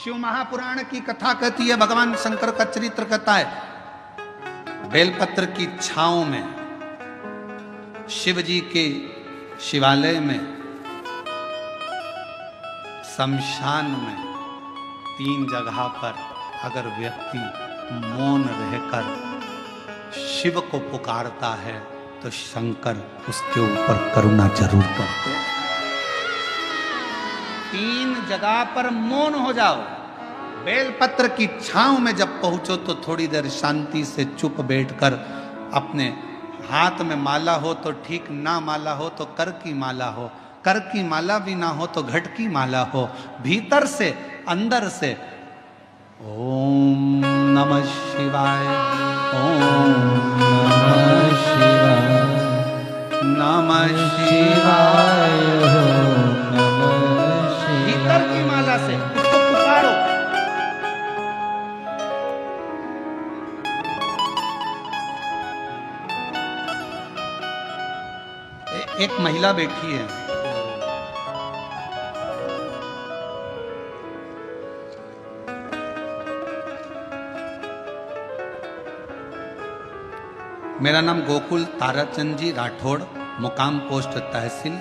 शिव महापुराण की कथा कहती है, भगवान शंकर का चरित्र कहता है, बेलपत्र की छांव में शिव जी के शिवालय में, शमशान में, 3 जगह पर अगर व्यक्ति मौन रहकर शिव को पुकारता है तो शंकर उसके ऊपर करुणा जरूर करते हैं। 3 जगह पर मौन हो जाओ। बेलपत्र की छांव में जब पहुंचो तो थोड़ी देर शांति से चुप बैठकर, अपने हाथ में माला हो तो ठीक, ना माला हो तो कर की माला हो, कर की माला भी ना हो तो घट की माला हो, भीतर से अंदर से ओम नमः शिवाय, ओम नमः शिवाय, नमः शिवाय, भीतर की माला से उसको पुकारो। एक महिला बैठी है, मेरा नाम गोकुल ताराचंद जी राठौड़, मुकाम पोस्ट तहसील,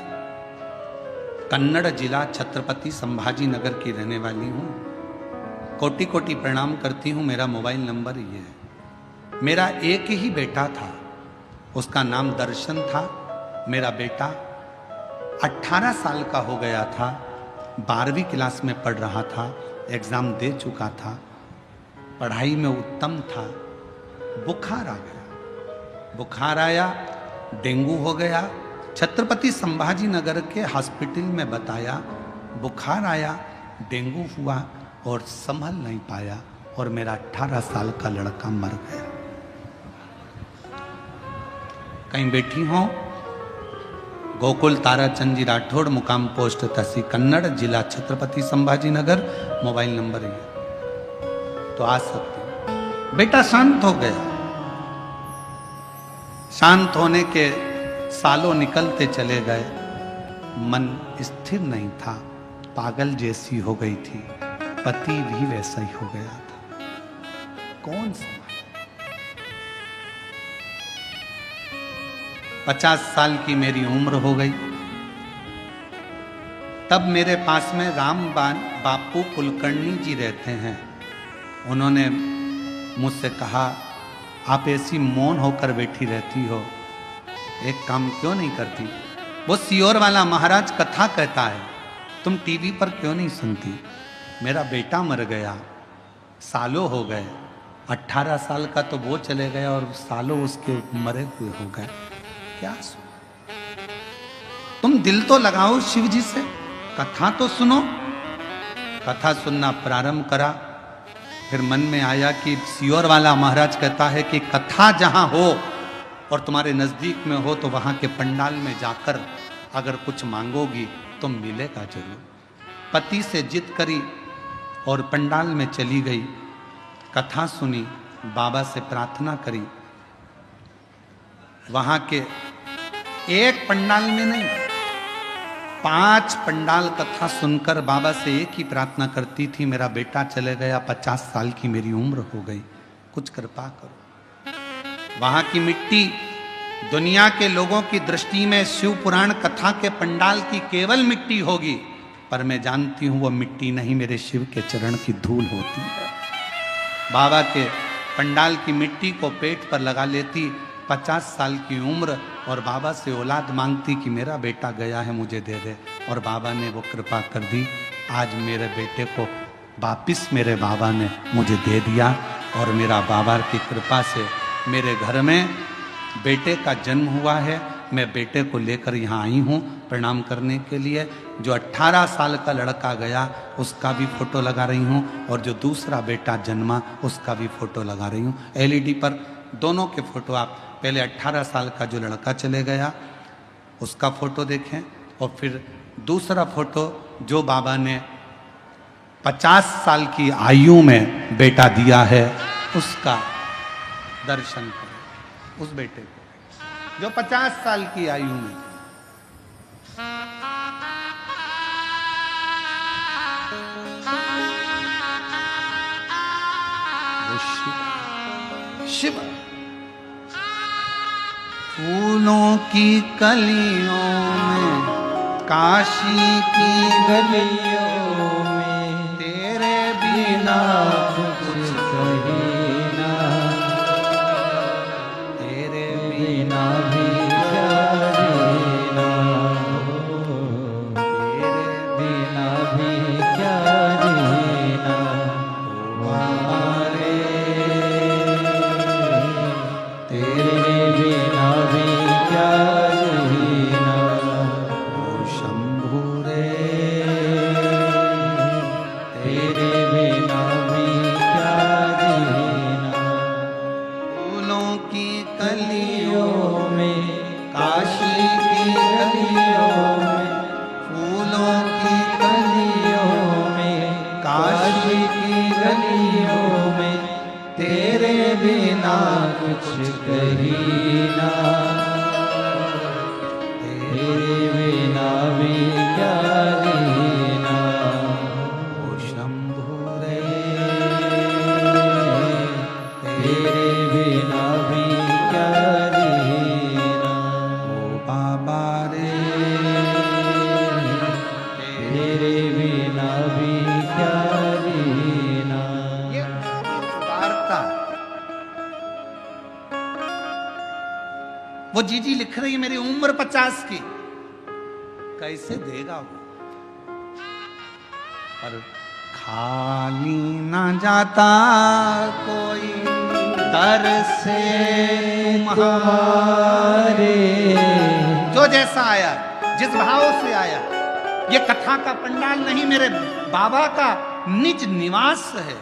कन्नड़ जिला छत्रपति संभाजी नगर की रहने वाली हूँ। कोटि कोटि प्रणाम करती हूँ। मेरा मोबाइल नंबर ये है। मेरा एक ही बेटा था, उसका नाम दर्शन था। मेरा बेटा 18 साल का हो गया था, 12वीं क्लास में पढ़ रहा था, एग्ज़ाम दे चुका था, पढ़ाई में उत्तम था। बुखार आ गया, बुखार आया, डेंगू हो गया। छत्रपति संभाजी नगर के हॉस्पिटल में बताया, बुखार आया, डेंगू हुआ और संभल नहीं पाया और मेरा 18 साल का लड़का मर गया। कहीं बैठी हो? गोकुल ताराचंद जी राठौड़, मुकाम पोस्ट तहसील कन्नड़, जिला छत्रपति संभाजी नगर, मोबाइल नंबर है तो आ सकते। बेटा शांत हो गया। शांत होने के सालों निकलते चले गए, मन स्थिर नहीं था, पागल जैसी हो गई थी, पति भी वैसा ही हो गया था। कौन सा? 50 साल की मेरी उम्र हो गई। तब मेरे पास में बापू कुलकर्णी जी रहते हैं। उन्होंने मुझसे कहा, आप ऐसी मौन होकर बैठी रहती हो, एक काम क्यों नहीं करती? वो सियोर वाला महाराज कथा कहता है, तुम टीवी पर क्यों नहीं सुनती? मेरा बेटा मर गया, सालों हो गए, 18 साल का तो वो चले गया और सालों उसके मरे हुए हो गए, क्या सुनो? तुम दिल तो लगाओ शिव जी से, कथा तो सुनो। कथा सुनना प्रारंभ करा। फिर मन में आया कि सियोर वाला महाराज कहता है कि कथा जहां हो और तुम्हारे नजदीक में हो तो वहां के पंडाल में जाकर अगर कुछ मांगोगी तो मिलेगा जरूर। पति से जिद करी और पंडाल में चली गई, कथा सुनी, बाबा से प्रार्थना करी। वहां के एक पंडाल में नहीं, 5 पंडाल कथा सुनकर बाबा से एक ही प्रार्थना करती थी, मेरा बेटा चले गया, 50 साल की मेरी उम्र हो गई, कुछ कृपा करो। वहां की मिट्टी दुनिया के लोगों की दृष्टि में शिव पुराण कथा के पंडाल की केवल मिट्टी होगी, पर मैं जानती हूं वो मिट्टी नहीं, मेरे शिव के चरण की धूल होती है। बाबा के पंडाल की मिट्टी को पेट पर लगा लेती, 50 साल की उम्र, और बाबा से औलाद मांगती कि मेरा बेटा गया है, मुझे दे दे। और बाबा ने वो कृपा कर दी। आज मेरे बेटे को वापिस मेरे बाबा ने मुझे दे दिया और मेरा बाबा की कृपा से मेरे घर में बेटे का जन्म हुआ है। मैं बेटे को लेकर यहाँ आई हूँ प्रणाम करने के लिए। जो 18 साल का लड़का गया उसका भी फोटो लगा रही हूँ और जो दूसरा बेटा जन्मा उसका भी फोटो लगा रही हूँ। LED पर दोनों के फोटो, आप पहले 18 साल का जो लड़का चले गया उसका फोटो देखें और फिर दूसरा फोटो जो बाबा ने 50 साल की आयु में बेटा दिया है उसका दर्शन करें। उस बेटे को जो 50 साल की आयु में। शिव फूलों की कलियों में, काशी की गलियों में, तेरे बिना कुछ कहीं ना, तेरे बिना भी क्या जीना, तेरे बिना भी क्या जीना, हमारे तेरे बिना भी क्या जीना, ओ शंभु रे तेरे बिना भी क्या जीना। फूलों की कलियों में, काशी की गलियों में, फूलों की कलियों में, काशी की गलियों में, तेरे बिना कुछ कहीं ना, तेरे बिना भी क्या जीना, ओ शंभु रे तेरे बिना भी क्या जीना, ओ बाबा रे तेरे बिना भी क्या जीना। ये वार्ता वो जीजी लिख रही है, मेरी उम्र 50 की, कैसे देगा वो, पर खाली ना जाता कोई दर से तुम्हारे, जो जैसा आया, जिस भाव से आया। ये कथा का पंडाल नहीं, मेरे बाबा का निज निवास है।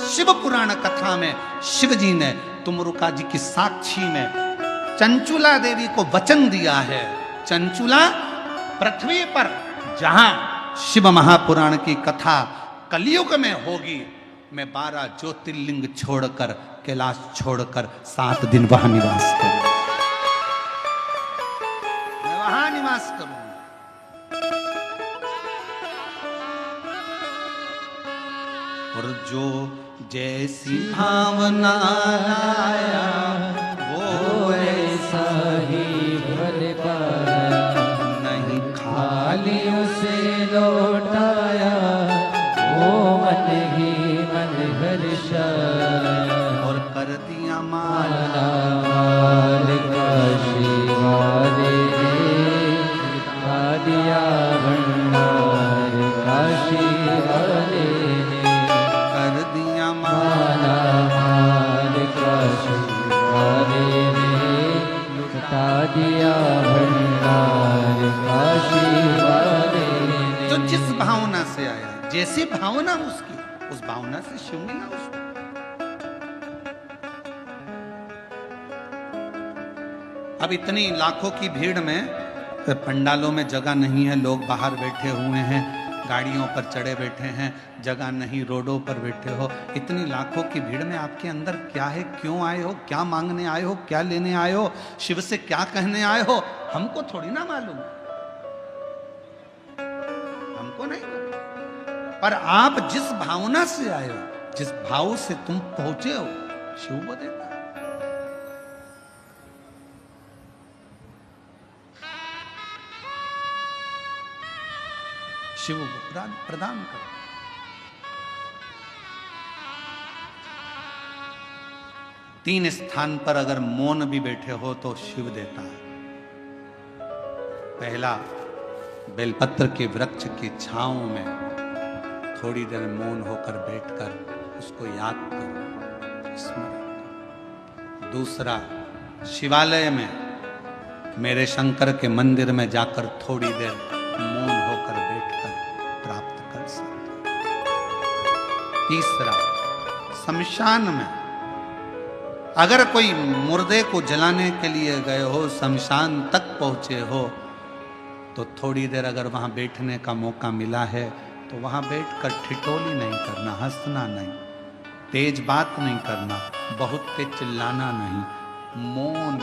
शिव पुराण कथा में शिव जी ने तुमरुका जी की साक्षी में चंचुला देवी को वचन दिया है। चंचुला पृथ्वी पर जहां शिव महापुराण की कथा कलयुग में होगी, मैं 12 ज्योतिर्लिंग छोड़कर, कैलाश छोड़कर 7 दिन वहां निवास करूंगा, मैं वहां निवास करूंगा। और जो जैसी भावना लाया वो ऐसा ही भर पाया, नहीं खाली उसे लौटाया, वो मन ही मन हर्षाया, और कर दिया माला माल काशी वाले ने, खा दिया भंडार काशी वाले ने, कर दिया माला माल काशी वाले ने, लुटा दिया भंडार काशी वाले ने। जो जिस भावना से आया, जैसी भावना उसकी, उस भावना से शिव मिला उसको। अब इतनी लाखों की भीड़ में पंडालों में जगह नहीं है, लोग बाहर बैठे हुए हैं, गाड़ियों पर चढ़े बैठे हैं, जगह नहीं, रोडों पर बैठे हो। इतनी लाखों की भीड़ में आपके अंदर क्या है, क्यों आए हो, क्या मांगने आए हो, क्या लेने आए हो, शिव से क्या कहने आए हो, हमको थोड़ी ना मालूम, हमको नहीं मालूम। पर आप जिस भावना से आए हो, जिस भाव से तुम पहुंचे हो, शिव को देता। शिव प्रदान करो। तीन स्थान पर अगर मौन भी बैठे हो तो शिव देता है। पहला, बेलपत्र के वृक्ष की छांव में थोड़ी देर मौन होकर बैठकर उसको याद करो, स्मरण करो। दूसरा, शिवालय में मेरे शंकर के मंदिर में जाकर थोड़ी देर मौन होकर बैठकर प्राप्त कर सकते। तीसरा, शमशान में अगर कोई मुर्दे को जलाने के लिए गए हो, शमशान तक पहुंचे हो, तो थोड़ी देर अगर वहां बैठने का मौका मिला है तो वहां बैठकर ठिठोली नहीं करना, हंसना नहीं, तेज बात नहीं करना, बहुत तेज चिल्लाना नहीं, मौन।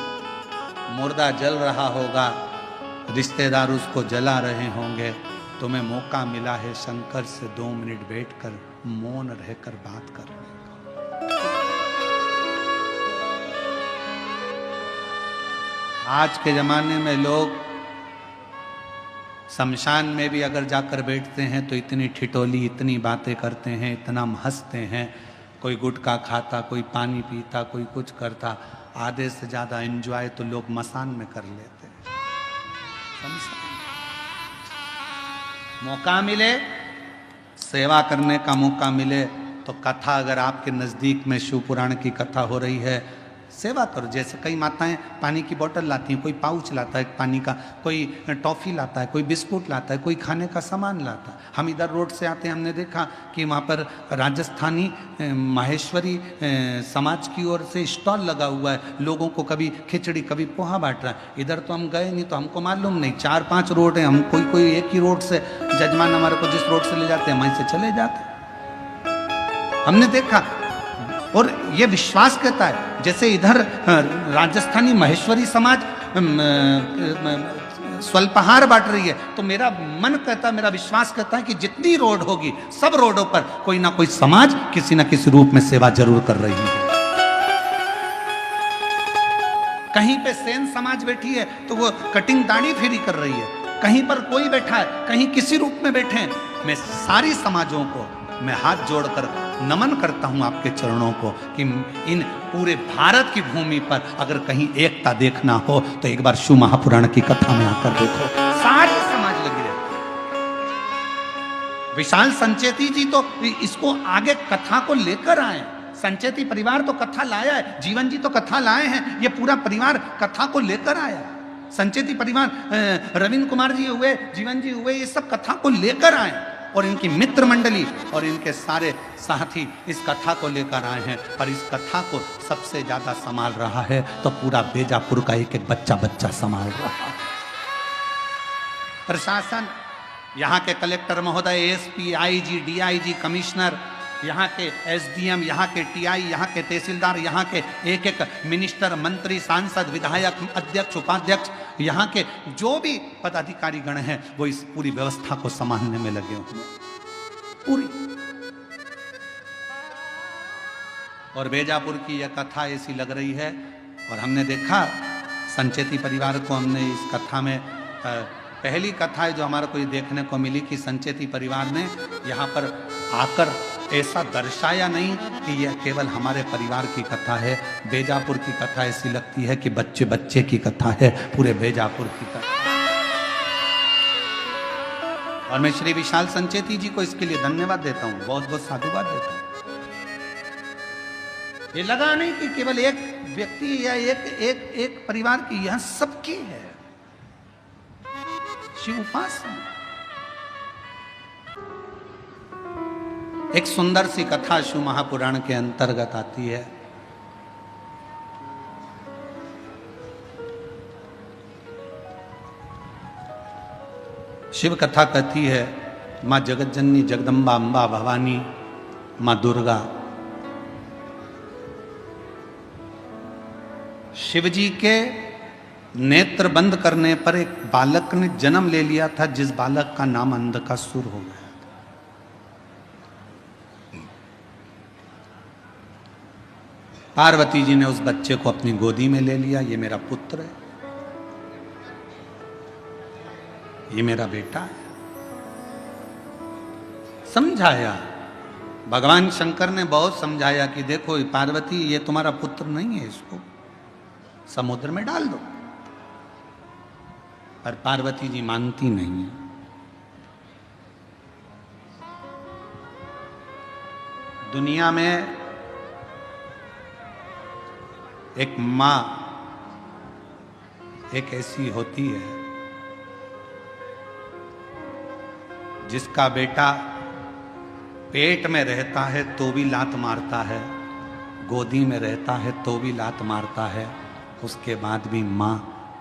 मुर्दा जल रहा होगा, रिश्तेदार उसको जला रहे होंगे, तुम्हें मौका मिला है शंकर से 2 मिनट बैठकर मौन रहकर बात करने का। आज के जमाने में लोग शमशान में भी अगर जाकर बैठते हैं तो इतनी ठिठोली, इतनी बातें करते हैं, इतना हंसते हैं। कोई गुटखा खाता, कोई पानी पीता, कोई कुछ करता। आधे से ज्यादा एंजॉय तो लोग मसान में कर लेते हैं। मौका मिले, सेवा करने का मौका मिले तो कथा, अगर आपके नजदीक में शिव पुराण की कथा हो रही है, सेवा करो। जैसे कई माताएं पानी की बोतल लाती हैं, कोई पाउच लाता है पानी का, कोई टॉफी लाता है, कोई बिस्कुट लाता है, कोई खाने का सामान लाता है। हम इधर रोड से आते हैं, हमने देखा कि वहाँ पर राजस्थानी माहेश्वरी समाज की ओर से स्टॉल लगा हुआ है। लोगों को कभी खिचड़ी, कभी पोहा बांट रहा है। इधर तो हम गए नहीं तो हमको मालूम नहीं। 4-5 रोड हैं, हम कोई एक ही रोड से, जजमान हमारे को जिस रोड से ले जाते हैं वहीं से चले जाते हैं। हमने देखा और ये विश्वास कहता है, जैसे इधर राजस्थानी महेश्वरी समाज स्वल्पहार बांट रही है, तो मेरा मन कहता, मेरा विश्वास कहता है कि जितनी रोड होगी, सब रोडों पर कोई ना कोई समाज किसी ना किसी रूप में सेवा जरूर कर रही है। कहीं पे सेन समाज बैठी है तो वो कटिंग दाढ़ी फेरी कर रही है, कहीं पर कोई बैठा है, कहीं किसी रूप में बैठे हैं। मैं सारी समाजों को मैं हाथ जोड़कर नमन करता हूं आपके चरणों को कि इन पूरे भारत की भूमि पर अगर कहीं एकता देखना हो तो एक बार शिव महापुराण की कथा में आकर देखो, सारे समाज लगे रहते। विशाल संचेती जी तो इसको आगे कथा को लेकर आए। संचेती परिवार तो कथा लाया है, जीवन जी तो कथा लाए हैं, ये पूरा परिवार कथा को लेकर आया। संचेती परिवार, रविंद्र कुमार जी हुए, जीवन जी हुए, ये सब कथा को लेकर आए और इनकी मित्र मंडली और इनके सारे साथी इस कथा को लेकर आए हैं। पर इस कथा को सबसे ज्यादा संभाल रहा है तो पूरा बेजापुर का एक एक बच्चा संभाल रहा है। प्रशासन, यहाँ के कलेक्टर महोदय, एसपी, आईजी, डीआईजी, कमिश्नर, यहाँ के एसडीएम, यहाँ के टीआई, यहाँ के तहसीलदार, यहाँ के एक एक मिनिस्टर, मंत्री, सांसद, विधायक, अध्यक्ष, उपाध्यक्ष, यहाँ के जो भी पदाधिकारी गण हैं वो इस पूरी व्यवस्था को संभालने में लगे हुए पूरी। और बेजापुर की यह कथा ऐसी लग रही है। और हमने देखा संचेती परिवार को, हमने इस कथा में पहली कथा है जो हमारे को ये देखने को मिली कि संचेती परिवार ने यहाँ पर आकर ऐसा दर्शाया नहीं कि यह केवल हमारे परिवार की कथा है। बेजापुर की कथा ऐसी लगती है कि बच्चे बच्चे की कथा है, पूरे बेजापुर की कथा। और मैं श्री विशाल संचेती जी को इसके लिए धन्यवाद देता हूं, बहुत बहुत साधुवाद देता हूं। ये लगा नहीं कि केवल एक व्यक्ति या एक परिवार की, यह सबकी है शिव उपासना। एक सुंदर सी कथा शिव महापुराण के अंतर्गत आती है। शिव कथा कहती है, मां जगतजननी जगदम्बा अंबा भवानी, मां दुर्गा, शिवजी के नेत्र बंद करने पर एक बालक ने जन्म ले लिया था, जिस बालक का नाम अंधकासुर हो गया। पार्वती जी ने उस बच्चे को अपनी गोदी में ले लिया, ये मेरा पुत्र है, ये मेरा बेटा है। समझाया, भगवान शंकर ने बहुत समझाया कि देखो पार्वती, ये तुम्हारा पुत्र नहीं है, इसको समुद्र में डाल दो। पर पार्वती जी मानती नहीं है। दुनिया में एक मां एक ऐसी होती है जिसका बेटा पेट में रहता है तो भी लात मारता है, गोदी में रहता है तो भी लात मारता है, उसके बाद भी मां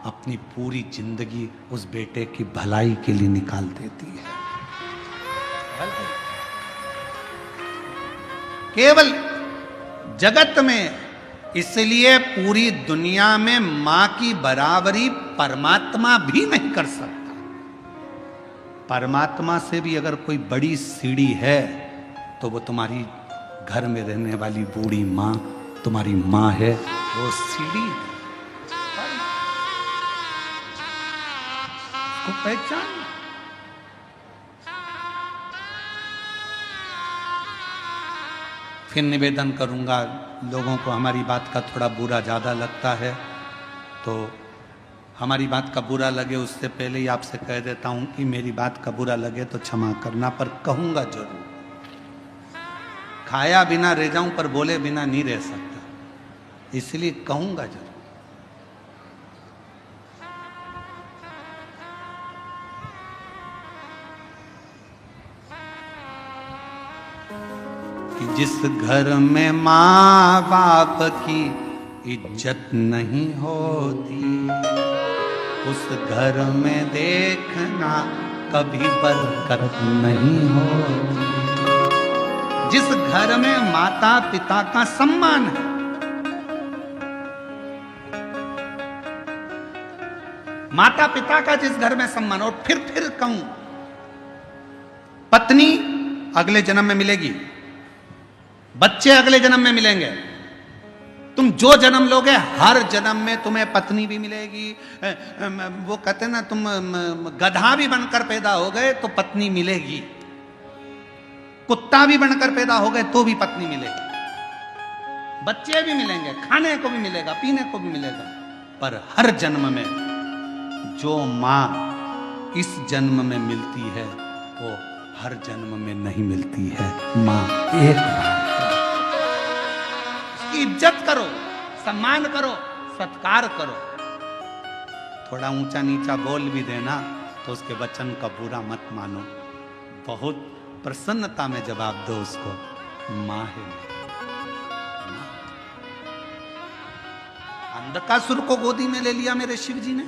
अपनी पूरी जिंदगी उस बेटे की भलाई के लिए निकाल देती है। केवल जगत में, इसलिए पूरी दुनिया में मां की बराबरी परमात्मा भी नहीं कर सकता। परमात्मा से भी अगर कोई बड़ी सीढ़ी है तो वो तुम्हारी घर में रहने वाली बूढ़ी मां तुम्हारी मां है, वो सीढ़ी है। उसको पहचान। फिर निवेदन करूंगा, लोगों को हमारी बात का थोड़ा बुरा ज़्यादा लगता है, तो हमारी बात का बुरा लगे उससे पहले ही आपसे कह देता हूं कि मेरी बात का बुरा लगे तो क्षमा करना, पर कहूंगा जरूर। खाया बिना रह जाऊं पर बोले बिना नहीं रह सकता, इसलिए कहूंगा जरूर। कि जिस घर में माँ बाप की इज्जत नहीं होती, उस घर में देखना कभी बरकत नहीं होती। जिस घर में माता पिता का सम्मान है, माता पिता का जिस घर में सम्मान, और फिर कहूं, पत्नी अगले जन्म में मिलेगी, बच्चे अगले जन्म में मिलेंगे, तुम जो जन्म लोगे हर जन्म में तुम्हें पत्नी भी मिलेगी। वो कहते ना, तुम गधा भी बनकर पैदा हो गए तो पत्नी मिलेगी, कुत्ता भी बनकर पैदा हो गए तो भी पत्नी मिलेगी, बच्चे भी मिलेंगे, खाने को भी मिलेगा, पीने को भी मिलेगा। पर हर जन्म में जो मां इस जन्म में मिलती है वो हर जन्म में नहीं मिलती है। मां एक बार, इज्जत करो, सम्मान करो, सत्कार करो। थोड़ा ऊंचा नीचा बोल भी देना तो उसके वचन का बुरा मत मानो, बहुत प्रसन्नता में जवाब दो उसको, मां है। अंधकासुर को गोदी में ले लिया मेरे शिव जी ने,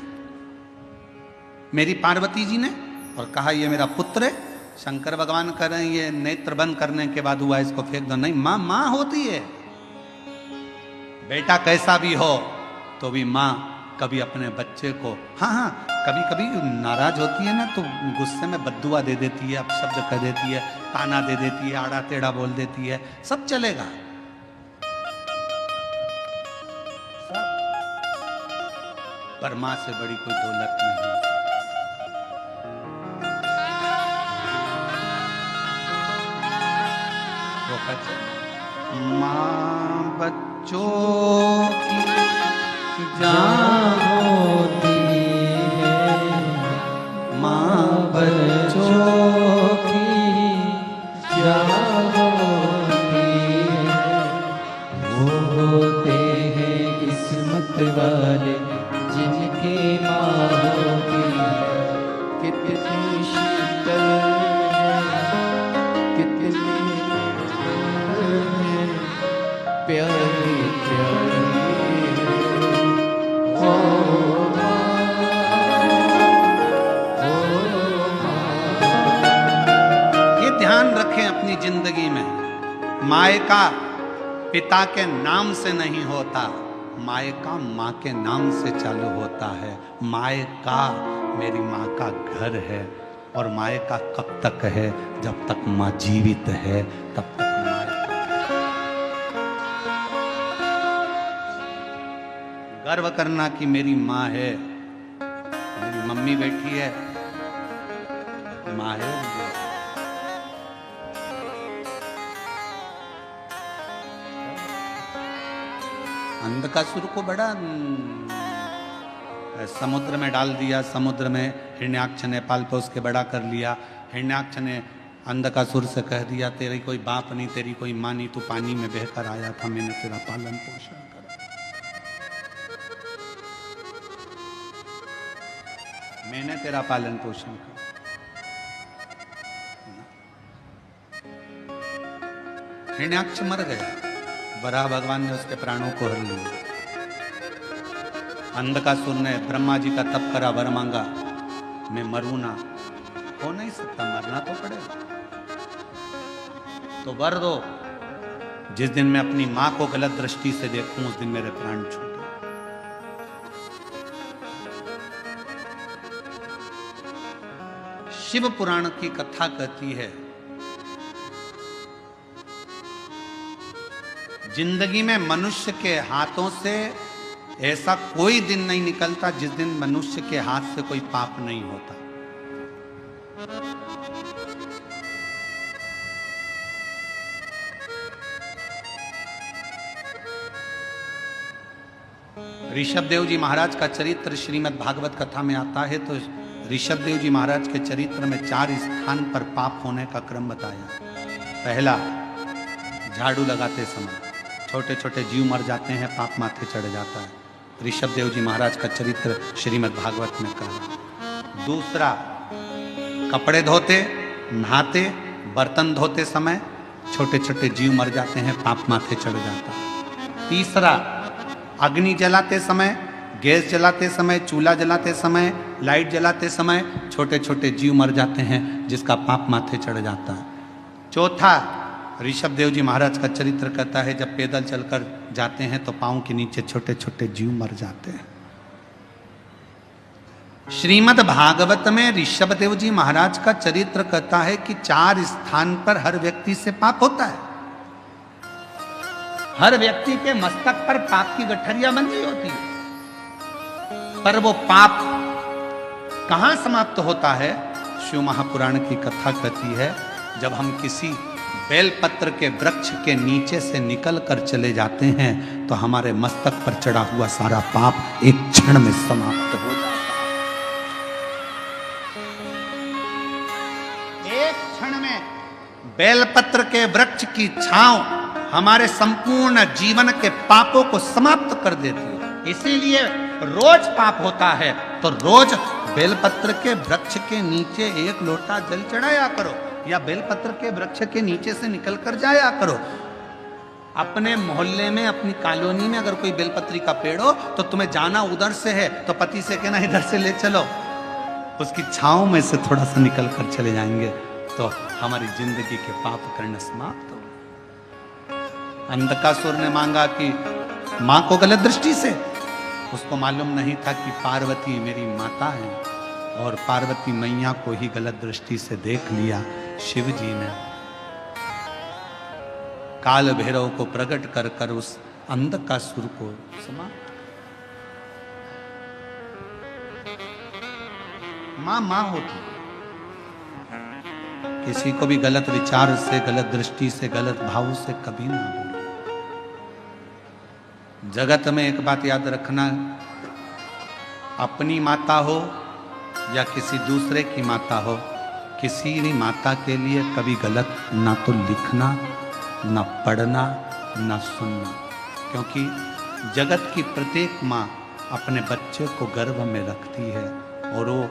मेरी पार्वती जी ने, और कहा ये मेरा पुत्र है। शंकर भगवान कह रहे हैं ये नेत्र बंद करने के बाद हुआ, इसको फेंक दो। नहीं, मां मां होती है। बेटा कैसा भी हो तो भी माँ कभी अपने बच्चे को, हाँ कभी कभी नाराज होती है ना, तो गुस्से में बद्दुआ दे देती है, अपशब्द कह देती है, ताना दे देती है, आड़ा टेढ़ा बोल देती है, सब चलेगा, सब। पर माँ से बड़ी कोई दौलत नहीं। वो कहते माँ बच्चों की जान होती है, माँ बच्चों की जान होती है। वो होते हैं किस्मत वाले जिनकी माँ होती है। कितनी शीतल कितनी प्यारी प्यारी हो ये ध्यान रखें अपनी जिंदगी में, मायका पिता के नाम से नहीं होता, मायका माँ के नाम से चालू होता है। मायका मेरी माँ का घर है, और मायका कब तक है? जब तक माँ जीवित है तब तक गर्व करना कि मेरी माँ है, मेरी मम्मी बैठी है, माँ है। अंधकासुर को बड़ा समुद्र में डाल दिया, समुद्र में हिरण्याक्ष ने पाल पोस के बड़ा कर लिया। हिरण्याक्ष ने अंधकासुर से कह दिया तेरी कोई बाप नहीं, तेरी कोई माँ नहीं, तू पानी में बहकर आया था, मैंने तेरा पालन पोषण करा। मैंने तेरा पालन पोषण किया। हिरण्याक्ष मर गया, वराह भगवान ने उसके प्राणों को हर लिया। अंधकासुर ने ब्रह्मा जी का तप करा, वर मांगा, मैं मरूं ना, हो नहीं सकता, मरना तो पड़ेगा, तो वर दो, जिस दिन मैं अपनी मां को गलत दृष्टि से देखूं उस दिन मेरे प्राण छूटे। शिव पुराण की कथा कहती है जिंदगी में मनुष्य के हाथों से ऐसा कोई दिन नहीं निकलता जिस दिन मनुष्य के हाथ से कोई पाप नहीं होता। ऋषभ देव जी महाराज का चरित्र श्रीमद् भागवत कथा में आता है, तो ऋषभ देव जी महाराज के चरित्र में 4 स्थान पर पाप होने का क्रम बताया। पहला, झाड़ू लगाते समय छोटे छोटे जीव मर जाते हैं, पाप माथे चढ़ जाता है। ऋषभ देव जी महाराज का चरित्र श्रीमद् भागवत में कहा। दूसरा, कपड़े धोते, नहाते, बर्तन धोते समय छोटे छोटे जीव मर जाते हैं, पाप माथे चढ़ जाता है। तीसरा, अग्नि जलाते समय, गैस जलाते समय, चूल्हा जलाते समय, लाइट जलाते समय छोटे छोटे जीव मर जाते हैं, जिसका पाप माथे चढ़ जाता है। चौथा, ऋषभ देव जी महाराज का चरित्र कहता है, जब पैदल चलकर जाते हैं तो पांव के नीचे छोटे छोटे जीव मर जाते हैं। श्रीमद् भागवत में ऋषभ देव जी महाराज का चरित्र कहता है कि 4 स्थान पर हर व्यक्ति से पाप होता है। हर व्यक्ति के मस्तक पर पाप की गठरियां बंधी होती है, पर वो पाप कहां समाप्त होता है? शिव महापुराण की कथा कहती है, जब हम किसी बेलपत्र के वृक्ष के नीचे से निकल कर चले जाते हैं तो हमारे मस्तक पर चढ़ा हुआ सारा पाप एक क्षण में समाप्त हो जाता है। एक क्षण में बेलपत्र के वृक्ष की छांव हमारे संपूर्ण जीवन के पापों को समाप्त कर देती है। इसीलिए रोज पाप होता है तो रोज बेलपत्र के वृक्ष के नीचे 1 लोटा जल चढ़ाया करो, या बेलपत्र के वृक्ष के नीचे से निकल कर जाया करो। अपने मोहल्ले में, अपनी कॉलोनी में अगर कोई बेलपत्री का पेड़ हो तो तुम्हें जाना उधर से है तो पति से कहना इधर से ले चलो, उसकी छांव में से थोड़ा सा निकल कर चले जाएंगे तो हमारी जिंदगी के पाप करना समाप्त हो। अंधकासुर ने मांगा कि मां को गलत दृष्टि से, उसको मालूम नहीं था कि पार्वती मेरी माता है, और पार्वती मैया को ही गलत दृष्टि से देख लिया। शिव जी ने काल भैरव को प्रकट कर कर उस अंधकासुर को समाप्त। मां होती, किसी को भी गलत विचार से, गलत दृष्टि से, गलत भाव से कभी ना बोलो। जगत में एक बात याद रखना, अपनी माता हो या किसी दूसरे की माता हो, किसी भी माता के लिए कभी गलत ना तो लिखना, ना पढ़ना, ना सुनना, क्योंकि जगत की प्रत्येक माँ अपने बच्चे को गर्भ में रखती है, और वो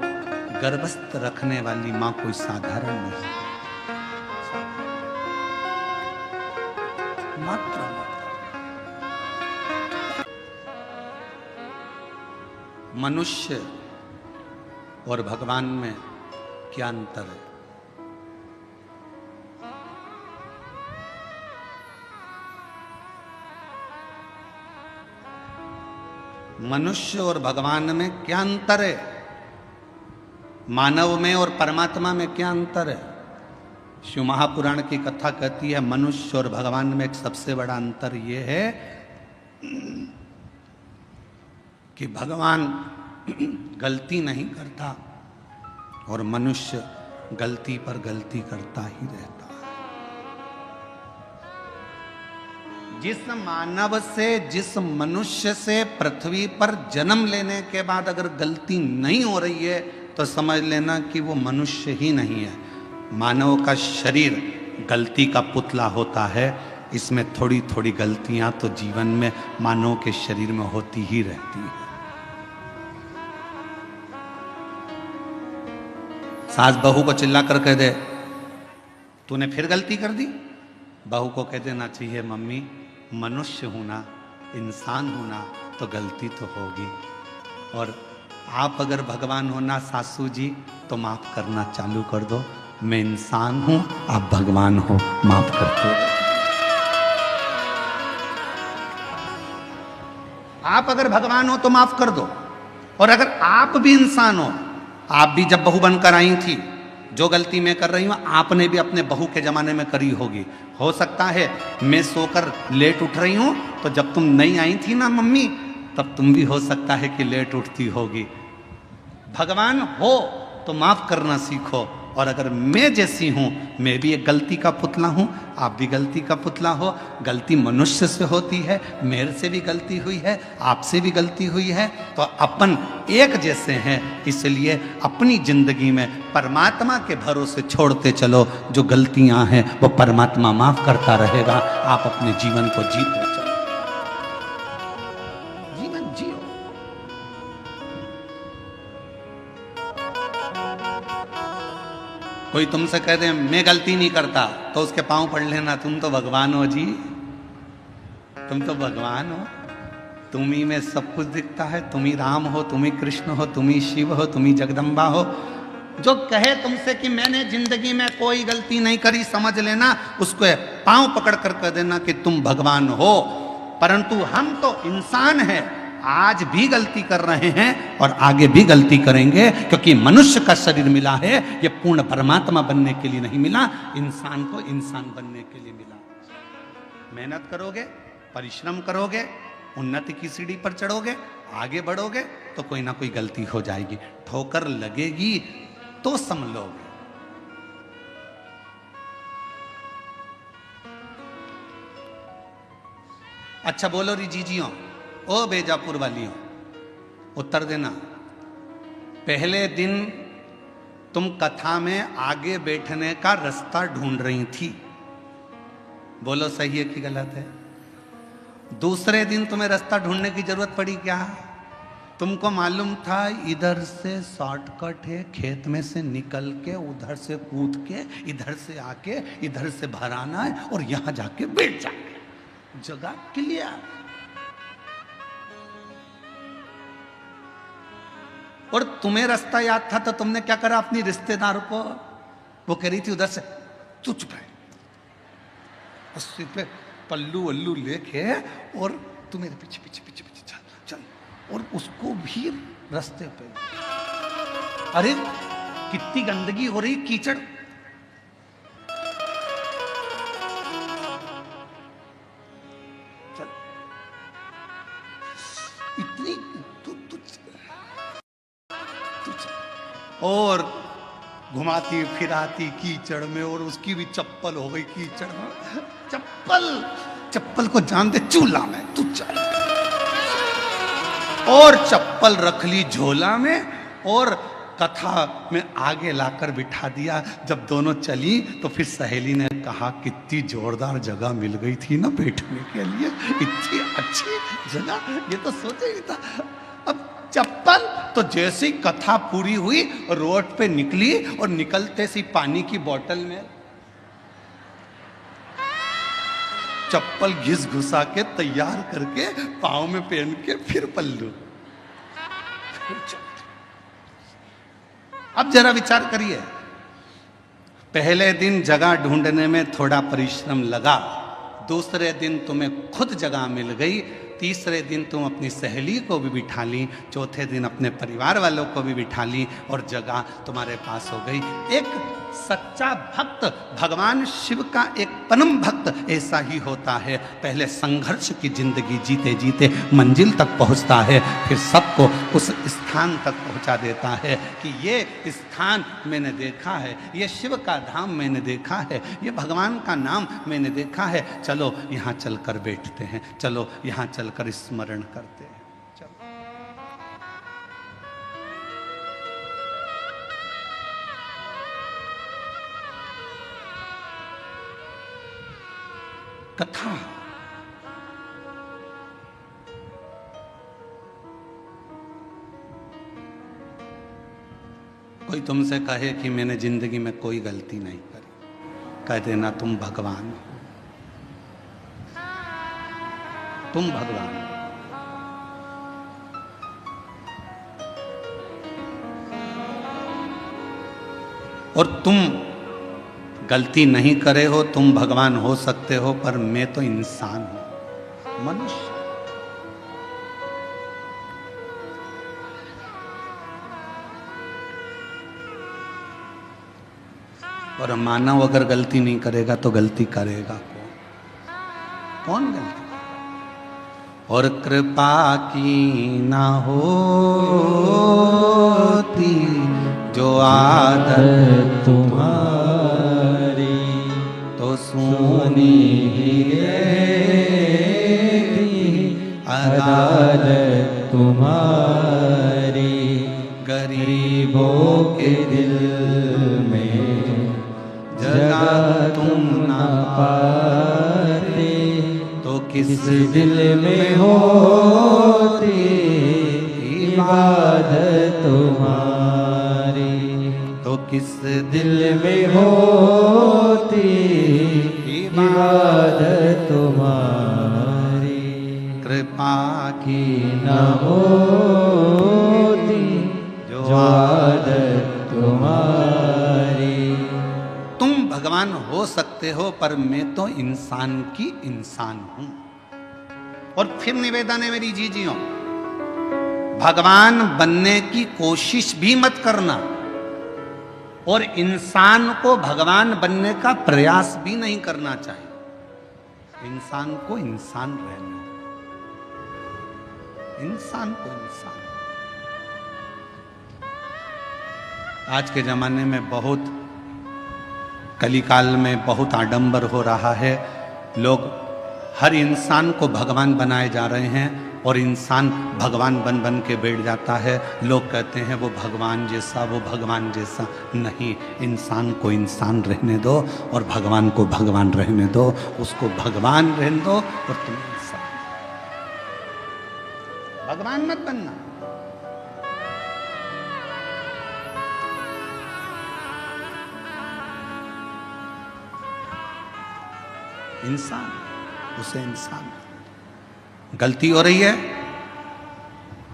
गर्भस्थ रखने वाली माँ कोई साधारण नहीं, मात्र मनुष्य और भगवान में क्या अंतर है? मनुष्य और भगवान में क्या अंतर है? मानव में और परमात्मा में क्या अंतर है? शिव महापुराण की कथा कहती है, मनुष्य और भगवान में एक सबसे बड़ा अंतर यह है कि भगवान गलती नहीं करता और मनुष्य गलती पर गलती करता ही रहता है। जिस मानव से, जिस मनुष्य से पृथ्वी पर जन्म लेने के बाद अगर गलती नहीं हो रही है तो समझ लेना कि वो मनुष्य ही नहीं है। मानव का शरीर गलती का पुतला होता है, इसमें थोड़ी थोड़ी गलतियां तो जीवन में मानव के शरीर में होती ही रहती है। सास बहू को चिल्ला कर कह दे तूने फिर गलती कर दी, बहू को कह देना चाहिए मम्मी मनुष्य हूं ना, इंसान हूं ना, तो गलती तो होगी। और आप अगर भगवान हो ना सासू जी, तो माफ करना चालू कर दो। मैं इंसान हूं, आप भगवान हो, माफ करते हो। आप अगर भगवान हो तो माफ कर दो, और अगर आप भी इंसान हो, आप भी जब बहू बनकर आई थी, जो गलती मैं कर रही हूं आपने भी अपने बहू के जमाने में करी होगी। हो सकता है मैं सोकर लेट उठ रही हूं, तो जब तुम नहीं आई थी ना मम्मी, तब तुम भी हो सकता है कि लेट उठती होगी। भगवान हो तो माफ करना सीखो, और अगर मैं जैसी हूं, मैं भी एक गलती का पुतला हूं, आप भी गलती का पुतला हो। गलती मनुष्य से होती है, मेरे से भी गलती हुई है, आपसे भी गलती हुई है, तो अपन एक जैसे हैं। इसलिए अपनी जिंदगी में परमात्मा के भरोसे छोड़ते चलो। जो गलतियां हैं वो परमात्मा माफ करता रहेगा। आप अपने जीवन को जीते चलो, जीवन जियो। कोई तुमसे कह दे मैं गलती नहीं करता, तो उसके पांव पड़ लेना, तुम तो भगवान हो जी, तुम तो भगवान हो, तुम ही में सब कुछ दिखता है। तुम ही राम हो, तुम ही कृष्ण हो, तुम ही शिव हो, तुम ही जगदम्बा हो। जो कहे तुमसे कि मैंने जिंदगी में कोई गलती नहीं करी, समझ लेना उसको पांव पकड़ कर कह देना कि तुम भगवान हो। परंतु हम तो इंसान हैं, आज भी गलती कर रहे हैं और आगे भी गलती करेंगे, क्योंकि मनुष्य का शरीर मिला है ये पूर्ण परमात्मा बनने के लिए नहीं मिला, इंसान को इंसान बनने के लिए मिला। मेहनत करोगे, परिश्रम करोगे, उन्नति की सीढ़ी पर चढ़ोगे, आगे बढ़ोगे, तो कोई ना कोई गलती हो जाएगी, ठोकर लगेगी तो संभलोगे। अच्छा बोलो री जीजियों, ओ बेजापुर वालियों, उत्तर देना। पहले दिन तुम कथा में आगे बैठने का रास्ता ढूंढ रही थी, बोलो सही है कि गलत है? दूसरे दिन तुम्हें रास्ता ढूंढने की जरूरत पड़ी क्या? तुमको मालूम था इधर से शॉर्टकट है, खेत में से निकल के उधर से कूद के इधर से आके इधर से भर आना है और यहां जाके बैठ जाए, जगह क्लियर। और तुम्हें रास्ता याद था तो तुमने क्या करा? अपनी रिश्तेदार को, वो कह रही थी उधर से, तू चुप रहे, अस्सी पे पल्लू वल्लू लेके और तू मेरे पीछे पीछे पीछे पीछे चल चल, और उसको भी रास्ते पे। अरे कितनी गंदगी हो रही, कीचड़। चल इतनी और घुमाती फिराती कीचड़ में, और उसकी भी चप्पल हो गई कीचड़ में। चप्पल को जान दे चूल्हा में, तू चल। और चप्पल रख ली झोला में और कथा में आगे लाकर बिठा दिया। जब दोनों चली तो फिर सहेली ने कहा कितनी जोरदार जगह मिल गई थी ना बैठने के लिए, इतनी अच्छी जगह, ये तो सोचा ही था। अब चप्पल तो जैसे ही कथा पूरी हुई रोड पे निकली और निकलते सी पानी की बोतल में चप्पल घिस घुसा के तैयार करके पाँव में पहन के फिर पल्लू। अब जरा विचार करिए, पहले दिन जगह ढूंढने में थोड़ा परिश्रम लगा, दूसरे दिन तुम्हें खुद जगह मिल गई, तीसरे दिन तुम अपनी सहेली को भी बिठा ली, चौथे दिन अपने परिवार वालों को भी बिठा ली और जगह तुम्हारे पास हो गई। एक सच्चा भक्त, भगवान शिव का एक परम भक्त ऐसा ही होता है। पहले संघर्ष की जिंदगी जीते जीते मंजिल तक पहुंचता है, फिर सबको उस स्थान तक पहुंचा देता है कि ये स्थान मैंने देखा है, ये शिव का धाम मैंने देखा है, ये भगवान का नाम मैंने देखा है, चलो यहाँ चलकर बैठते हैं, चलो यहाँ चलकर स्मरण करते हैं। कथा कोई तुमसे कहे कि मैंने जिंदगी में कोई गलती नहीं करी, कह देना तुम भगवान हो, तुम भगवान हो। और तुम गलती नहीं करे हो, तुम भगवान हो सकते हो, पर मैं तो इंसान हूं, मनुष्य। और मानव अगर गलती नहीं करेगा तो गलती करेगा कौन? कौन गलती? और कृपा की ना होती जो आदत तुम्हारी तो सुनी ही अदालत तुम्हारी गरीबों के दिल में जगह तुम न पाते तो किस दिल में होती इबादत तुम्हारी तो किस दिल में होती इबादत तुम्हारी कृपा की न होती जो आदत तुम्हारी। तुम भगवान हो सकते हो पर मैं तो इंसान की इंसान हूं। और फिर निवेदन है मेरी जीजियों, भगवान बनने की कोशिश भी मत करना और इंसान को भगवान बनने का प्रयास भी नहीं करना चाहिए। इंसान को इंसान रहने दो, इंसान को इंसान। आज के जमाने में बहुत कलिकाल में बहुत आडंबर हो रहा है। लोग हर इंसान को भगवान बनाए जा रहे हैं और इंसान भगवान बन बन के बैठ जाता है। लोग कहते हैं वो भगवान जैसा, वो भगवान जैसा। नहीं, इंसान को इंसान रहने दो और भगवान को भगवान रहने दो। उसको भगवान रहने दो और तुम इंसान। भगवान मत बनना। इंसान, उसे इंसान। गलती हो रही है,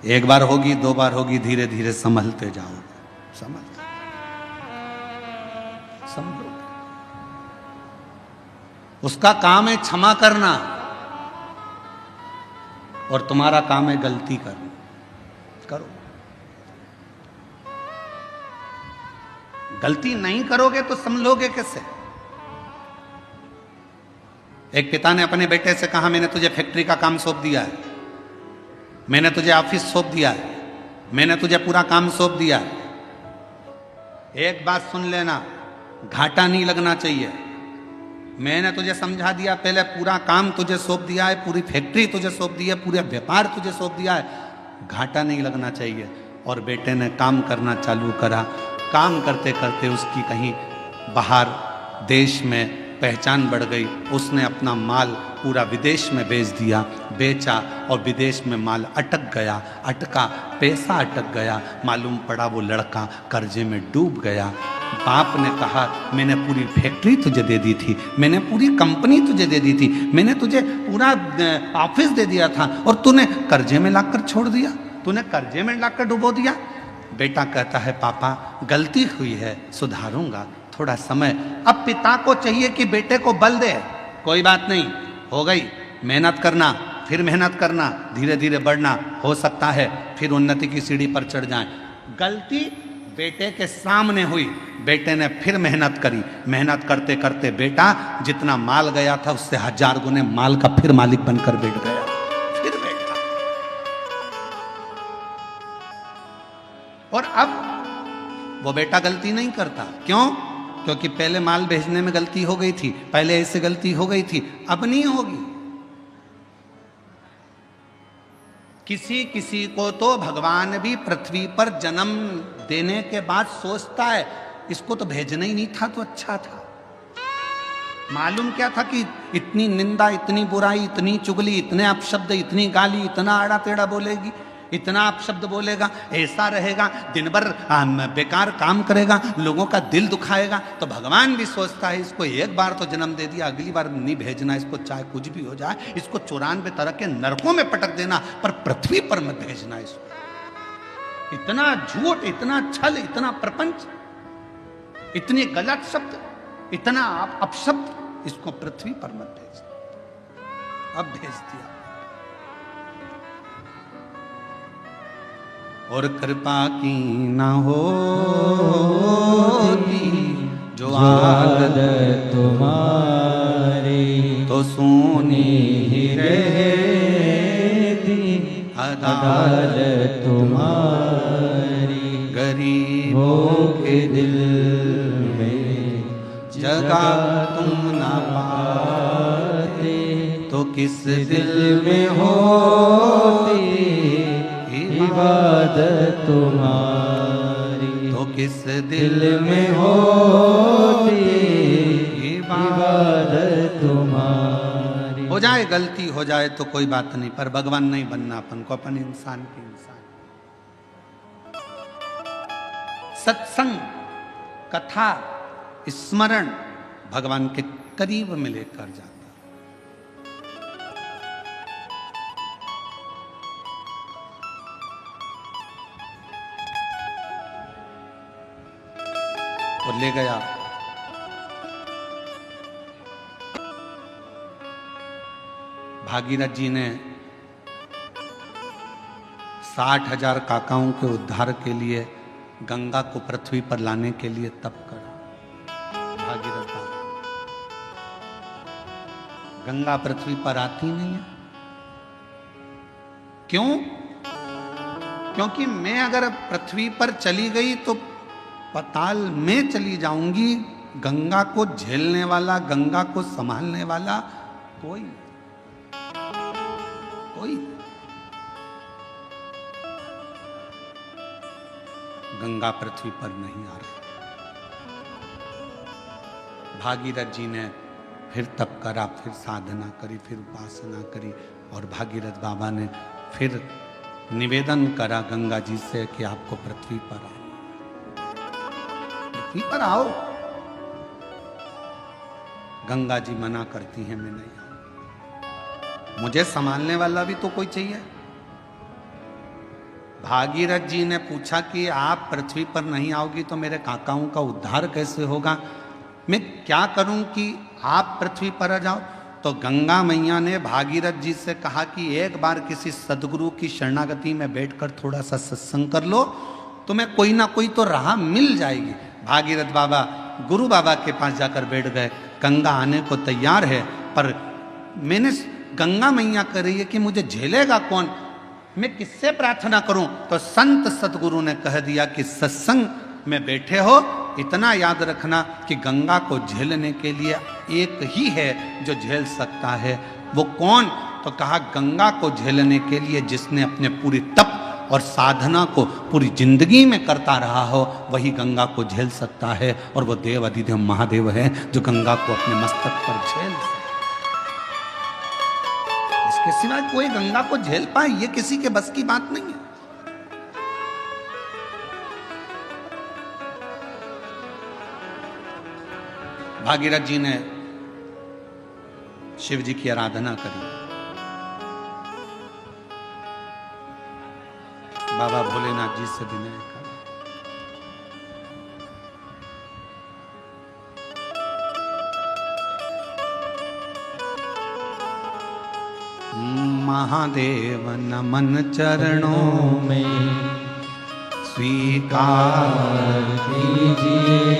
एक बार होगी, दो बार होगी, धीरे धीरे संभलते जाओगे, संभलोगे। उसका काम है क्षमा करना और तुम्हारा काम है गलती करना। करो। गलती नहीं करोगे तो संभलोगे कैसे? एक पिता ने अपने बेटे से कहा, मैंने तुझे फैक्ट्री का काम सौंप दिया है, मैंने तुझे ऑफिस सौंप दिया है, मैंने तुझे पूरा काम सौंप दिया है। एक बात सुन लेना, घाटा नहीं लगना चाहिए। मैंने तुझे समझा दिया, पहले पूरा काम तुझे सौंप दिया है, पूरी फैक्ट्री तुझे सौंप दी है, पूरा व्यापार तुझे सौंप दिया है, घाटा नहीं लगना चाहिए। और बेटे ने काम करना चालू करा। काम करते करते उसकी कहीं बाहर देश में पहचान बढ़ गई। उसने अपना माल पूरा विदेश में बेच दिया, बेचा और विदेश में माल अटक गया, अटका, पैसा अटक गया। मालूम पड़ा वो लड़का कर्जे में डूब गया। बाप ने कहा, मैंने पूरी फैक्ट्री तुझे दे दी थी, मैंने पूरी कंपनी तुझे दे दी थी, मैंने तुझे पूरा ऑफिस दे दिया था और तूने कर्जे में लाकर छोड़ दिया, तूने कर्जे में लाकर डुबो दिया। बेटा कहता है, पापा गलती हुई है, सुधारूंगा, थोड़ा समय। अब पिता को चाहिए कि बेटे को बल दे, कोई बात नहीं, हो गई, मेहनत करना, फिर मेहनत करना, धीरे धीरे बढ़ना, हो सकता है फिर उन्नति की सीढ़ी पर चढ़ जाए। गलती बेटे के सामने हुई, बेटे ने फिर मेहनत करी। मेहनत करते करते बेटा जितना माल गया था उससे 1000 गुने माल का फिर मालिक बनकर बैठ गया। फिर बैठा। और अब वो बेटा गलती नहीं करता। क्यों? क्योंकि पहले माल भेजने में गलती हो गई थी, पहले ऐसे गलती हो गई थी, अब नहीं होगी। किसी किसी को तो भगवान भी पृथ्वी पर जन्म देने के बाद सोचता है, इसको तो भेजना ही नहीं था तो अच्छा था। मालूम क्या था कि इतनी निंदा, इतनी बुराई, इतनी चुगली, इतने अपशब्द, इतनी गाली, इतना आड़ा टेढ़ा बोलेगी, इतना अपशब्द बोलेगा, ऐसा रहेगा, दिन भर बेकार काम करेगा, लोगों का दिल दुखाएगा। तो भगवान भी सोचता है, इसको एक बार तो जन्म दे दिया, अगली बार नहीं भेजना इसको, चाहे कुछ भी हो जाए, इसको 94 तरह के नरकों में पटक देना, पर पृथ्वी पर मत भेजना इसको। इतना झूठ, इतना छल, इतना प्रपंच, इतने गलत शब्द, इतना अपशब्द, इसको पृथ्वी पर मत भेजना। अब भेज दिया। और कृपा की ना होती जो आदत तुम्हारी तो सुनी ही रहती अदालत तुम्हारी गरीबों के दिल में जगह तुम ना पाते तो किस दिल में होती इबादत तुम्हारी, तो किस दिल में होती इबादत तुम्हारी। हो जाए गलती हो जाए तो कोई बात नहीं, पर भगवान नहीं बनना अपन को, अपन इंसान के इंसान। सत्संग, कथा, स्मरण भगवान के करीब में लेकर जाता। और ले गया भागीरथ जी ने 60,000 काकाओं के उद्धार के लिए गंगा को पृथ्वी पर लाने के लिए तप करा। भागीरथ बाबा, गंगा पृथ्वी पर आती नहीं है। क्यों? क्योंकि मैं अगर पृथ्वी पर चली गई तो पाताल में चली जाऊंगी। गंगा को झेलने वाला, गंगा को संभालने वाला कोई गंगा पृथ्वी पर नहीं आ रही। भागीरथ जी ने फिर तप करा, फिर साधना करी, फिर उपासना करी, और भागीरथ बाबा ने फिर निवेदन करा गंगा जी से कि आपको पृथ्वी पर आओ, पृथ्वी पर आओ। गंगा जी मना करती हैं, मैं नहीं आऊं, मुझे संभालने वाला भी तो कोई चाहिए। भागीरथ जी ने पूछा कि आप पृथ्वी पर नहीं आओगी तो मेरे काकाओं का उद्धार कैसे होगा, मैं क्या करूं कि आप पृथ्वी पर आ जाओ। तो गंगा मैया ने भागीरथ जी से कहा कि एक बार किसी सदगुरु की शरणागति में बैठकर थोड़ा सा सत्संग कर लो, तुम्हें कोई ना कोई तो राह मिल जाएगी। भागीरथ बाबा गुरु बाबा के पास जाकर बैठ गए। गंगा आने को तैयार है, पर मैंने गंगा मैया कह रही है कि मुझे झेलेगा कौन, मैं किससे प्रार्थना करूं। तो संत सतगुरु ने कह दिया कि सत्संग में बैठे हो, इतना याद रखना कि गंगा को झेलने के लिए एक ही है जो झेल सकता है। वो कौन? तो कहा गंगा को झेलने के लिए जिसने अपने पूरी तप और साधना को पूरी जिंदगी में करता रहा हो, वही गंगा को झेल सकता है। और वो देव अधिदेव महादेव है जो गंगा को अपने मस्तक पर झेल सकता है। इसके सिवाय कोई गंगा को झेल पाए ये किसी के बस की बात नहीं है। भागीरथ जी ने शिव जी की आराधना करी। बाबा भोलेनाथ जी से विनय करा। महादेव नमन चरणों में स्वीकार कीजिए,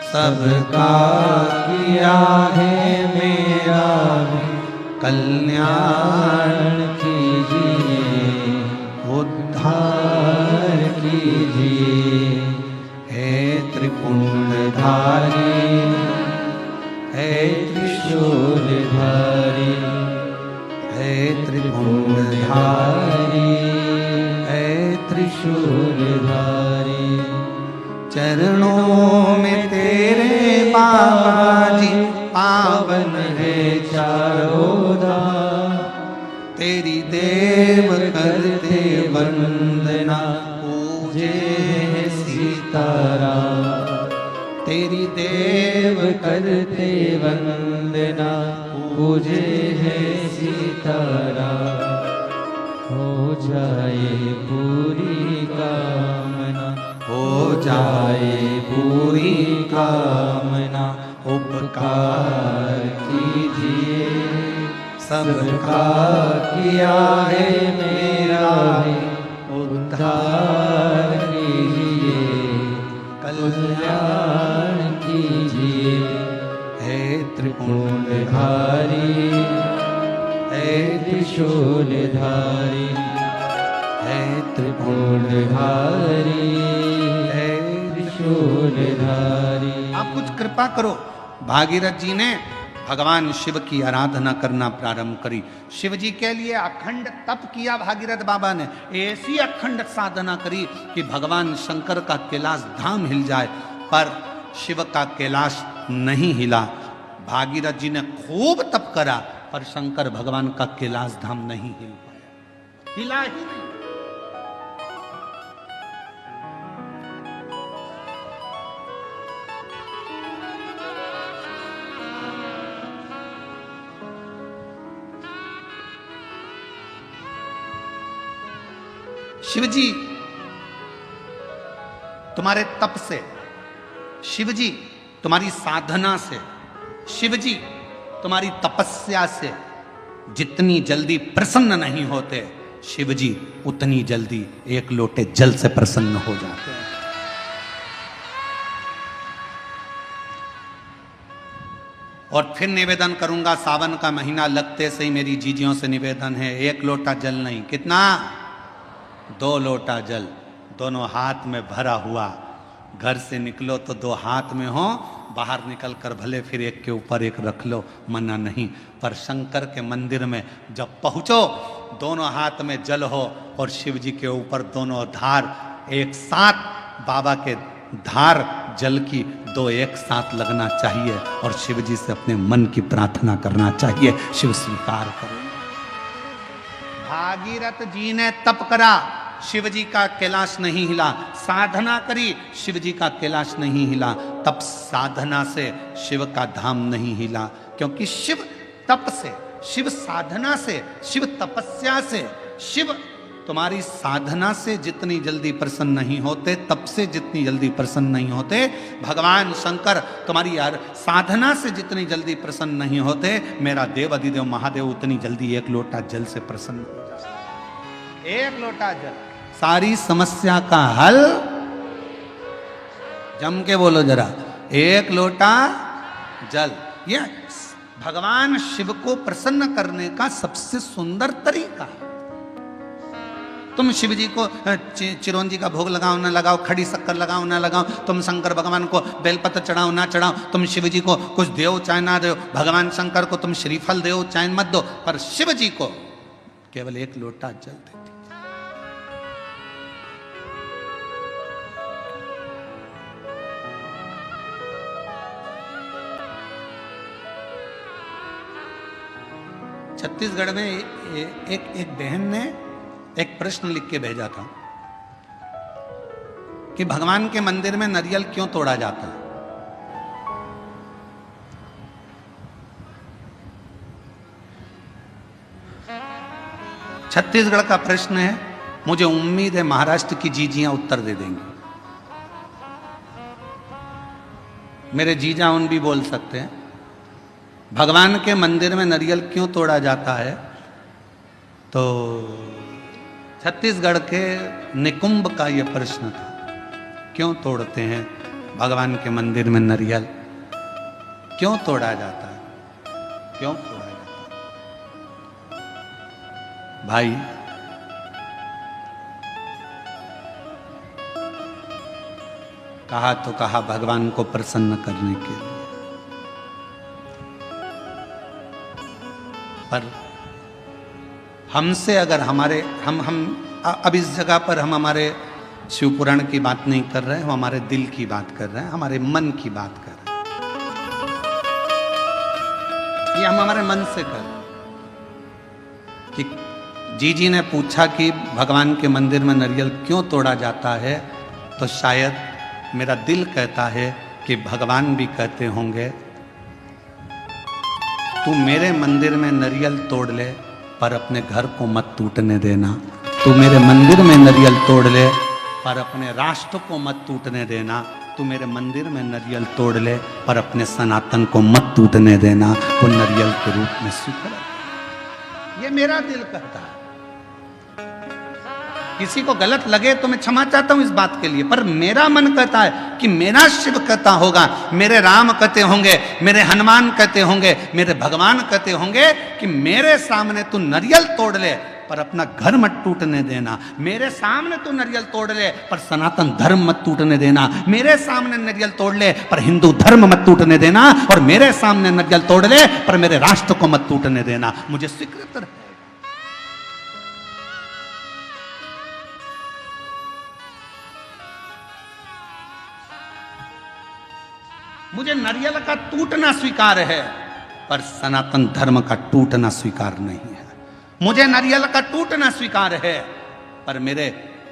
सबका किया है मेरा कल्याण कीजिए, उद्धार कीजिए। हे त्रिपुंडधारी, है त्रिशूलधारी, हे त्रिपुंडधारी, है त्रिशूलधारी। चरणों में तेरे बाबा जी पावन है चारों धाम, तेरी देव करते वंदना पूजे है सीताराम। तेरी देव करते वंदना पूजे है सीताराम। हो जाए पूरी कामना, हो जाए पूरी कामना। उपकार कीजिए, सबका किया है मेरा उद्धार कीजिए, कल्याण कीजिए। हे त्रिपुंडधारी, है त्रिशूलधारी, हे त्रिपुंडधारी, है शूलधारी। आप कुछ कृपा करो। भागीरथ जी ने भगवान शिव की आराधना करना प्रारंभ करी। शिव जी के लिए अखंड तप किया भागीरथ बाबा ने, ऐसी अखंड साधना करी कि भगवान शंकर का कैलाश धाम हिल जाए, पर शिव का कैलाश नहीं हिला। भागीरथ जी ने खूब तप करा, पर शंकर भगवान का कैलाश धाम नहीं हिल पाया, हिला ही नहीं। शिव जी तुम्हारे तप से, शिव जी तुम्हारी साधना से, शिव जी तुम्हारी तपस्या से जितनी जल्दी प्रसन्न नहीं होते, शिव जी उतनी जल्दी एक लोटे जल से प्रसन्न हो जाते हैं। और फिर निवेदन करूंगा, सावन का महीना लगते से ही मेरी जीजियों से निवेदन है, एक लोटा जल नहीं, कितना? 2 लोटा जल, दोनों हाथ में भरा हुआ। घर से निकलो तो 2 हाथ में हो, बाहर निकल कर भले फिर एक के ऊपर एक रख लो, मना नहीं। पर शंकर के मंदिर में जब पहुंचो, दोनों हाथ में जल हो और शिव जी के ऊपर दोनों धार एक साथ, बाबा के धार जल की 2 एक साथ लगना चाहिए और शिव जी से अपने मन की प्रार्थना करना चाहिए, शिव स्वीकार करो। भागीरथ जी ने तप करा, शिव जी का कैलाश नहीं हिला। साधना करी, शिव जी का कैलाश नहीं हिला। तप साधना से शिव का धाम नहीं हिला, क्योंकि शिव तप से, शिव साधना से, शिव तपस्या से, शिव तुम्हारी साधना से जितनी जल्दी प्रसन्न नहीं होते, तप से जितनी जल्दी प्रसन्न नहीं होते, भगवान शंकर तुम्हारी साधना से जितनी जल्दी प्रसन्न नहीं होते, मेरा देव अधिदेव महादेव उतनी जल्दी एक लोटा जल से प्रसन्न हो जाते। एक लोटा जल, सारी समस्या का हल। जम के बोलो जरा, एक लोटा जल। ये भगवान शिव को प्रसन्न करने का सबसे सुंदर तरीका है। तुम शिव जी को चिरौंजी का भोग लगाओ ना लगाओ, खड़ी शक्कर लगाओ ना लगाओ, तुम शंकर भगवान को बेलपत्र चढ़ाओ ना चढ़ाओ, तुम शिव जी को कुछ दो चाहे ना दो, भगवान शंकर को तुम श्रीफल दो चाहे मत दो, पर शिव जी को केवल एक लोटा जल देती। छत्तीसगढ़ में एक बहन ने एक प्रश्न लिख के भेजा था कि भगवान के मंदिर में नारियल क्यों तोड़ा जाता है। छत्तीसगढ़ का प्रश्न है, मुझे उम्मीद है महाराष्ट्र की जीजियां उत्तर दे देंगी। मेरे जीजा उन भी बोल सकते हैं, भगवान के मंदिर में नारियल क्यों तोड़ा जाता है। तो छत्तीसगढ़ के निकुंभ का यह प्रश्न था, क्यों तोड़ते हैं भगवान के मंदिर में नारियल, क्यों तोड़ा जाता है, क्यों तोड़ा जाता है। भाई कहा तो कहा भगवान को प्रसन्न करने के लिए, पर हमसे अगर हमारे हम अब इस जगह पर हम हमारे शिव पुराण की बात नहीं कर रहे हैं, हम हमारे दिल की बात कर रहे हैं, हमारे मन की बात कर रहे हैं। ये हम हमारे मन से कर रहे हैं कि जीजी ने पूछा कि भगवान के मंदिर में नारियल क्यों तोड़ा जाता है, तो शायद मेरा दिल कहता है कि भगवान भी कहते होंगे, तू मेरे मंदिर में नारियल तोड़ ले पर अपने घर को मत टूटने देना, तू मेरे मंदिर में नारियल तोड़ ले पर अपने राष्ट्र को मत टूटने देना, तू मेरे मंदिर में नारियल तोड़ ले पर अपने सनातन को मत टूटने देना, वो नारियल के रूप में स्वीकार। ये मेरा दिल कहता है। किसी को गलत लगे तो मैं क्षमा चाहता हूं इस बात के लिए, पर मेरा मन कहता है कि मेरा शिव कहता होगा, मेरे राम कहते होंगे, मेरे हनुमान कहते होंगे, मेरे भगवान कहते होंगे कि मेरे सामने तू नारियल तोड़ ले पर अपना घर मत टूटने देना। मेरे सामने तो नारियल तोड़ ले पर सनातन धर्म मत टूटने देना। मेरे सामने नारियल तोड़ ले पर हिंदू धर्म मत टूटने देना। और मेरे सामने नारियल तोड़ ले पर मेरे राष्ट्र को मत टूटने देना। मुझे स्वीकृत रहे। मुझे नारियल का टूटना स्वीकार है पर सनातन धर्म का टूटना स्वीकार नहीं है। मुझे नारियल का टूटना स्वीकार है पर मेरे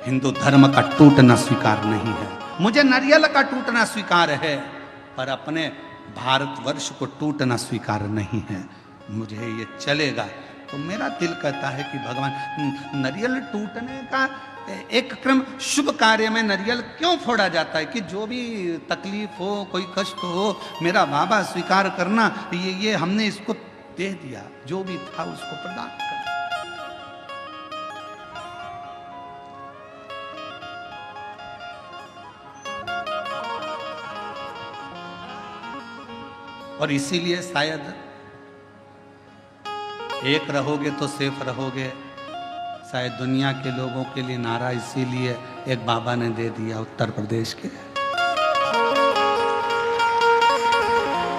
हिंदू धर्म का टूटना स्वीकार नहीं है। मुझे नारियल का टूटना स्वीकार है पर अपने भारतवर्ष को टूटना स्वीकार नहीं है। मुझे ये चलेगा। तो मेरा दिल कहता है कि भगवान, नारियल टूटने का एक क्रम, शुभ कार्य में नारियल क्यों फोड़ा जाता है कि जो भी तकलीफ हो, कोई कष्ट हो, मेरा बाबा स्वीकार करना, ये हमने इसको दे दिया, जो भी था उसको प्रदान कर। और इसीलिए शायद एक रहोगे तो सेफ रहोगे, शायद दुनिया के लोगों के लिए नारा इसीलिए एक बाबा ने दे दिया उत्तर प्रदेश के।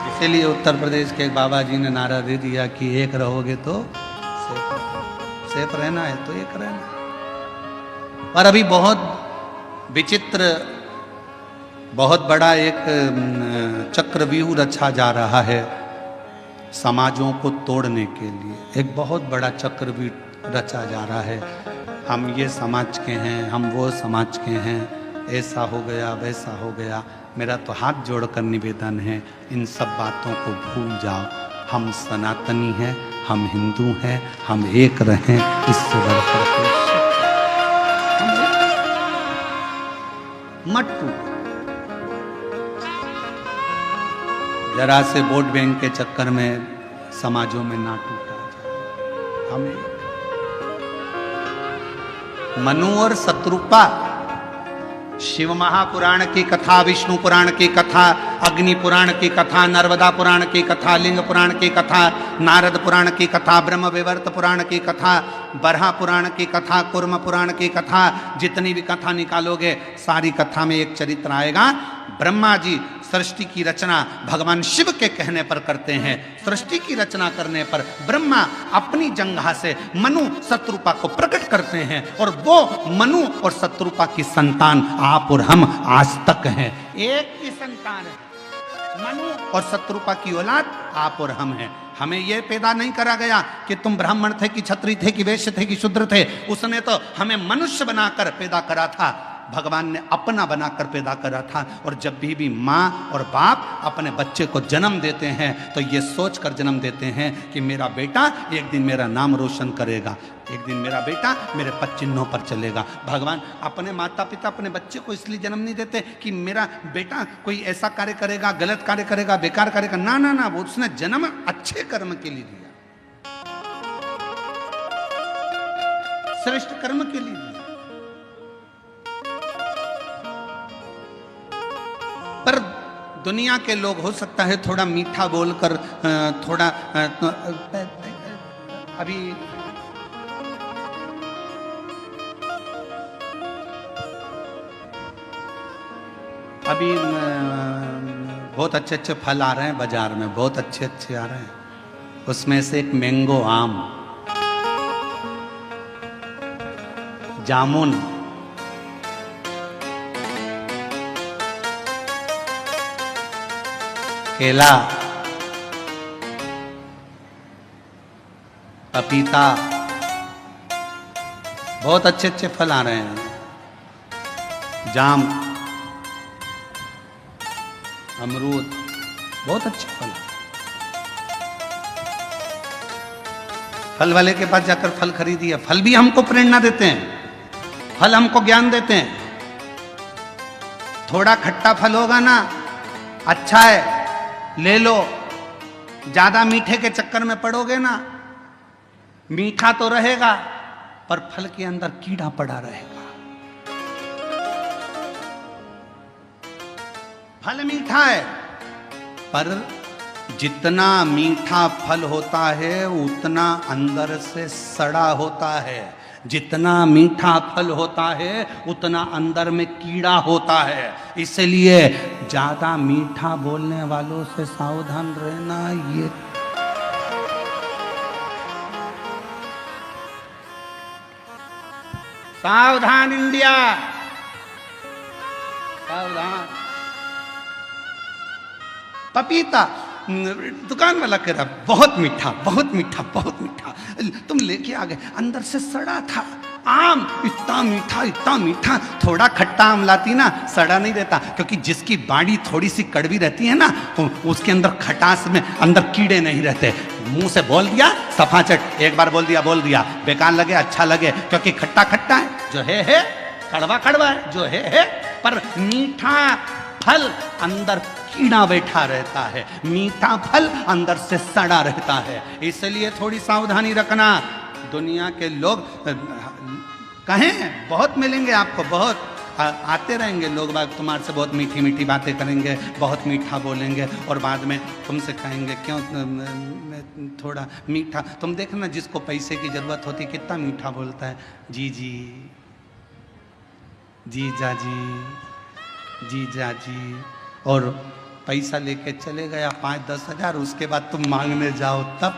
इसीलिए उत्तर प्रदेश के एक बाबा जी ने नारा दे दिया कि एक रहोगे तो सेफ रहना है तो एक रहना। और अभी बहुत विचित्र, बहुत बड़ा एक चक्रव्यूह रचा जा रहा है समाजों को तोड़ने के लिए। एक बहुत बड़ा चक्रव्यूह रचा जा रहा है। हम ये समाज के हैं, हम वो समाज के हैं, ऐसा हो गया वैसा हो गया। मेरा तो हाथ जोड़कर निवेदन है, इन सब बातों को भूल जाओ। हम सनातनी हैं, हम हिंदू हैं, हम एक रहें, इससे बढ़कर मत टूटो। जरा से वोट बैंक के चक्कर में समाजों में ना टूटा जाए। हमें मनु और शत्रुपा, शिव महापुराण की कथा, विष्णु पुराण की कथा, अग्नि पुराण की कथा, नर्मदा पुराण की कथा, लिंग पुराण की कथा, नारद पुराण की कथा, ब्रह्म विवर्त पुराण की कथा, बरहा पुराण की कथा, कुर्म पुराण की कथा, जितनी भी कथा निकालोगे सारी कथा में एक चरित्र आएगा। ब्रह्मा जी सृष्टि की रचना भगवान शिव के कहने पर करते हैं। सृष्टि की रचना करने पर ब्रह्मा अपनी जंघा से मनु शत्रुपा को प्रकट करते हैं और वो मनु और शत्रुपा की संतान आप और हम आज तक हैं। एक ही संतान है, मनु और शत्रुपा की औलाद आप और हम हैं। हमें यह पैदा नहीं करा गया कि तुम ब्राह्मण थे कि क्षत्रिय थे कि वैश्य थे कि शूद्र थे। उसने तो हमें मनुष्य बनाकर पैदा करा था। भगवान ने अपना बनाकर पैदा करा था। और जब भी माँ और बाप अपने बच्चे को जन्म देते हैं तो ये सोच कर जन्म देते हैं कि मेरा बेटा एक दिन मेरा नाम रोशन करेगा, एक दिन मेरा बेटा मेरे पद चिन्हों पर चलेगा। भगवान अपने माता पिता अपने बच्चे को इसलिए जन्म नहीं देते कि मेरा बेटा कोई ऐसा कार्य करेगा, गलत कार्य करेगा, बेकार करेगा। ना ना ना, वो उसने जन्म अच्छे कर्म के लिए दिया, श्रेष्ठ कर्म के लिए दिया। पर दुनिया के लोग हो सकता है थोड़ा मीठा बोलकर थोड़ा अभी बहुत अच्छे अच्छे फल आ रहे हैं बाजार में, बहुत अच्छे अच्छे आ रहे हैं। उसमें से एक मैंगो आम, जामुन, केला, पपीता, बहुत अच्छे अच्छे फल आ रहे हैं। जाम, अमरूद, बहुत अच्छे फल। फल वाले के पास जाकर फल खरीदिए। फल भी हमको प्रेरणा देते हैं, फल हमको ज्ञान देते हैं। थोड़ा खट्टा फल होगा ना, अच्छा है, ले लो। ज्यादा मीठे के चक्कर में पड़ोगे ना, मीठा तो रहेगा पर फल के अंदर कीड़ा पड़ा रहेगा। फल मीठा है पर जितना मीठा फल होता है उतना अंदर से सड़ा होता है। जितना मीठा फल होता है उतना अंदर में कीड़ा होता है। इसलिए ज्यादा मीठा बोलने वालों से सावधान रहना। ये सावधान इंडिया, सावधान। पपीता दुकान वाला कह रहा बहुत मीठा, बहुत मीठा, बहुत मीठा। तुम लेके आ गए, अंदर से सड़ा था। आम इतना मीठा, इतना मीठा। थोड़ा खट्टा आम लाती ना, सड़ा नहीं रहता, क्योंकि जिसकी बाड़ी थोड़ी सी कड़वी रहती है ना, उसके अंदर खटास में अंदर कीड़े नहीं रहते। मुंह से बोल दिया सफाचट, एक बार बोल दिया, बेकार लगे अच्छा लगे, क्योंकि खट्टा खट्टा है, जो है कड़वा कड़वा है, जो है। पर मीठा फल अंदर कीड़ा बैठा रहता है, मीठा फल अंदर से सड़ा रहता है। इसलिए थोड़ी सावधानी रखना। दुनिया के लोग कहें बहुत मिलेंगे आपको, बहुत आते रहेंगे लोग बाग, तुम्हारे से बहुत मीठी मीठी बातें करेंगे, बहुत मीठा बोलेंगे, और बाद में तुमसे कहेंगे क्यों थोड़ा मीठा। तुम देखना जिसको पैसे की जरूरत होती कितना मीठा बोलता है। जी जी, जी जाजी, जी जाजी। और पैसा लेके चले गया 5-10 हजार, उसके बाद तुम मांगने जाओ तब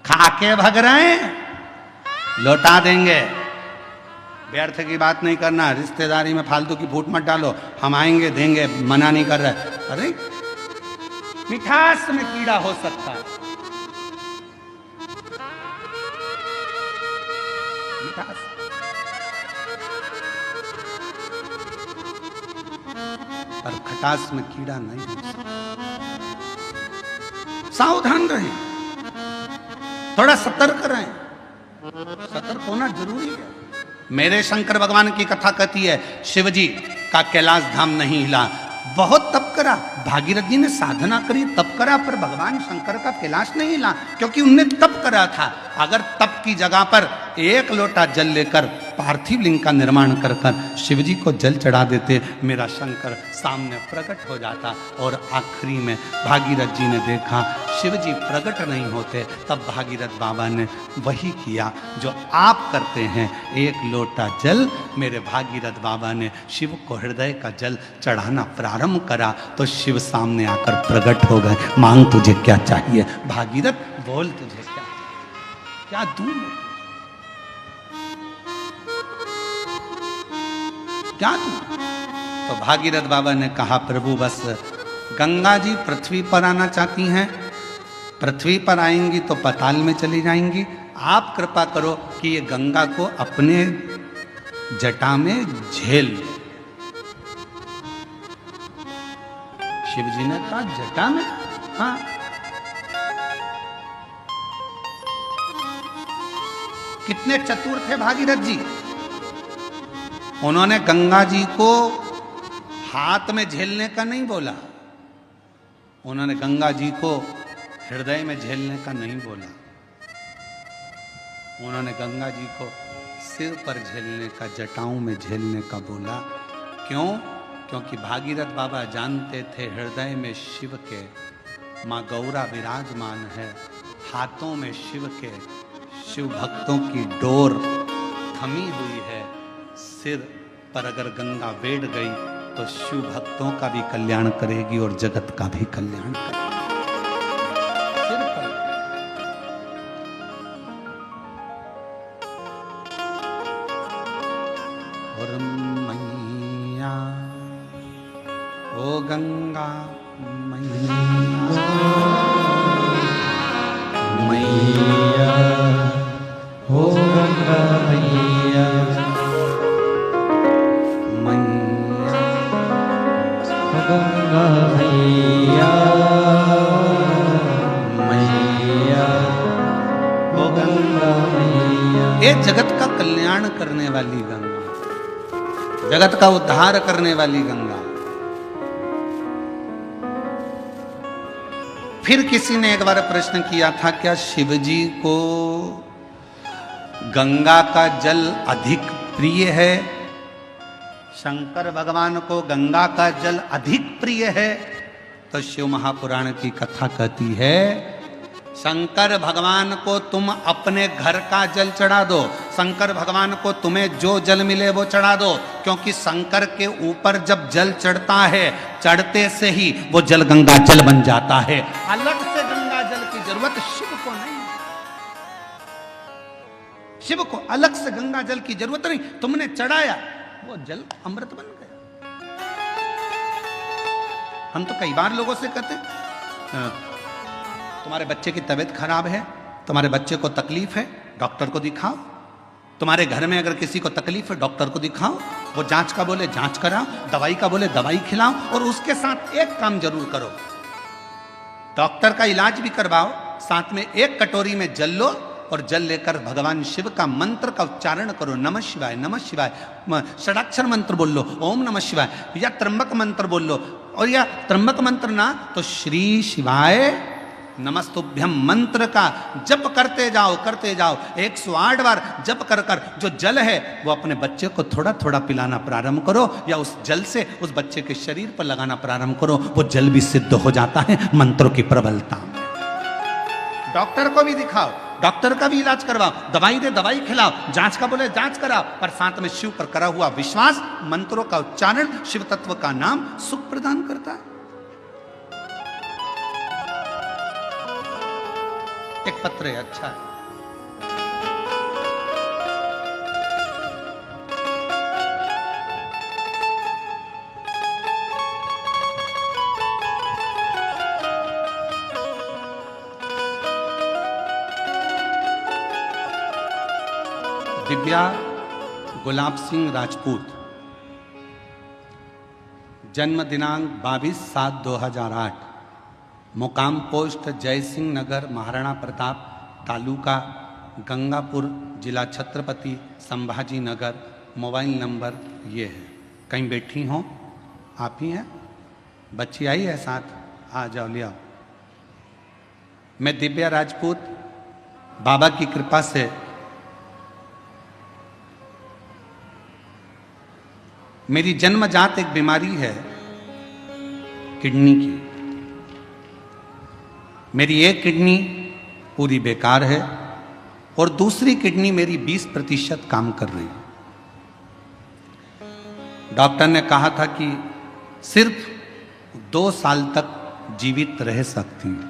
खा के भग रहे हैं, लौटा देंगे। व्यर्थ की बात नहीं करना, रिश्तेदारी में फालतू की फूट मत डालो। हम आएंगे देंगे, मना नहीं कर रहे। अरे मिठास में कीड़ा हो सकता है, मिठास। पर खटास में कीड़ा नहीं हो सकता। सावधान रहें, थोड़ा सतर्क रहें। सतर्क होना जरूरी है। मेरे शंकर भगवान की कथा कहती है, शिव जी का कैलाश धाम नहीं हिला। बहुत तप करा, भागीरथ जी ने साधना करी, तप करा, पर भगवान शंकर का कैलाश नहीं हिला, क्योंकि उनने तप करा था। अगर तप की जगह पर एक लोटा जल लेकर पार्थिव लिंग का निर्माण कर शिव जी को जल चढ़ा देते, मेरा शंकर सामने प्रकट हो जाता। और आखिरी में भागीरथ जी ने देखा शिव जी प्रकट नहीं होते, तब भागीरथ बाबा ने वही किया जो आप करते हैं। एक लोटा जल मेरे भागीरथ बाबा ने शिव को हृदय का जल चढ़ाना प्रारंभ करा, तो शिव सामने आकर प्रकट हो गए। मांग तुझे क्या चाहिए भागीरथ, बोल तुझे क्या दूं, क्या दूं। तो भागीरथ बाबा ने कहा, प्रभु बस गंगा जी पृथ्वी पर आना चाहती हैं, पृथ्वी पर आएंगी तो पाताल में चली जाएंगी। आप कृपा करो कि ये गंगा को अपने जटा में झेल ले। शिव जी ने कहा जटा में? हाँ। कितने चतुर थे भागीरथ जी, उन्होंने गंगा जी को हाथ में झेलने का नहीं बोला, उन्होंने गंगा जी को हृदय में झेलने का नहीं बोला, उन्होंने गंगा जी को सिर पर झेलने का, जटाओं में झेलने का बोला। क्यों? क्योंकि भागीरथ बाबा जानते थे हृदय में शिव के माँ गौरा विराजमान है, हाथों में शिव के, शिव भक्तों की डोर थमी हुई है। सिर पर अगर गंगा बैठ गई तो शिव भक्तों का भी कल्याण करेगी और जगत का भी कल्याण करेगी। सिर पर। और मैया ओ गंगा मैया, मैया हो गंगा मैया, मैया गंगा मैया, मैया हो गंगा मैया। ये जगत का कल्याण करने वाली गंगा, जगत का उद्धार करने वाली गंगा। फिर किसी ने एक बार प्रश्न किया था, क्या शिव जी को गंगा का जल अधिक प्रिय है? शंकर भगवान को गंगा का जल अधिक प्रिय है तो शिव महापुराण की कथा कहती है, शंकर भगवान को तुम अपने घर का जल चढ़ा दो, शंकर भगवान को तुम्हें जो जल मिले वो चढ़ा दो, क्योंकि शंकर के ऊपर जब जल चढ़ता है, चढ़ते से ही वो जल गंगा जल बन जाता है। अलग से गंगा जल की जरूरत शिव को नहीं, शिव को अलग से गंगा जल की जरूरत नहीं। तुमने चढ़ाया, वो जल अमृत बन गया। हम तो कई बार लोगों से कहते हैं, तुम्हारे बच्चे की तबीयत खराब है, तुम्हारे बच्चे को तकलीफ है, डॉक्टर को दिखाओ। तुम्हारे घर में अगर किसी को तकलीफ है, डॉक्टर को दिखाओ। वो जांच का बोले जांच कराओ, दवाई का बोले दवाई खिलाओ, और उसके साथ एक काम जरूर करो, डॉक्टर का इलाज भी करवाओ, साथ में एक कटोरी में जल लो और जल लेकर भगवान शिव का मंत्र का उच्चारण करो। नमः शिवाय, नमः शिवाय, षडाक्षर मंत्र बोल लो, ओम नमः शिवाय, या त्र्यंबक मंत्र बोल लो, और या त्र्यंबक मंत्र ना तो श्री शिवाय नमस्तुभ्यम मंत्र का जप करते जाओ 108 बार जप कर कर जो जल है वो अपने बच्चे को थोड़ा थोड़ा पिलाना प्रारंभ करो, या उस जल से उस बच्चे के शरीर पर लगाना प्रारंभ करो। वो जल भी सिद्ध हो जाता है मंत्रों की प्रबलता में। डॉक्टर को भी दिखाओ, डॉक्टर का भी इलाज करवाओ, दवाई दे दवाई खिलाओ, जांच का बोले जांच कराओ, पर साथ में शिव पर करा हुआ विश्वास, मंत्रों का उच्चारण, शिव तत्व का नाम सुख प्रदान करता है। एक पत्र है, अच्छा है। दिव्या गुलाब सिंह राजपूत, जन्म दिनांक 22/7/2008, मुकाम पोस्ट जय सिंह नगर, महाराणा प्रताप, तालुका गंगापुर, जिला छत्रपति संभाजी नगर। मोबाइल नंबर ये है। कहीं बैठी हो आप ही हैं? बच्ची आई है साथ, आ जाओ ले आओ। मैं दिव्या राजपूत, बाबा की कृपा से मेरी जन्मजात एक बीमारी है किडनी की। मेरी एक किडनी पूरी बेकार है और दूसरी किडनी मेरी 20% काम कर रही है। डॉक्टर ने कहा था कि सिर्फ 2 साल तक जीवित रह सकती है,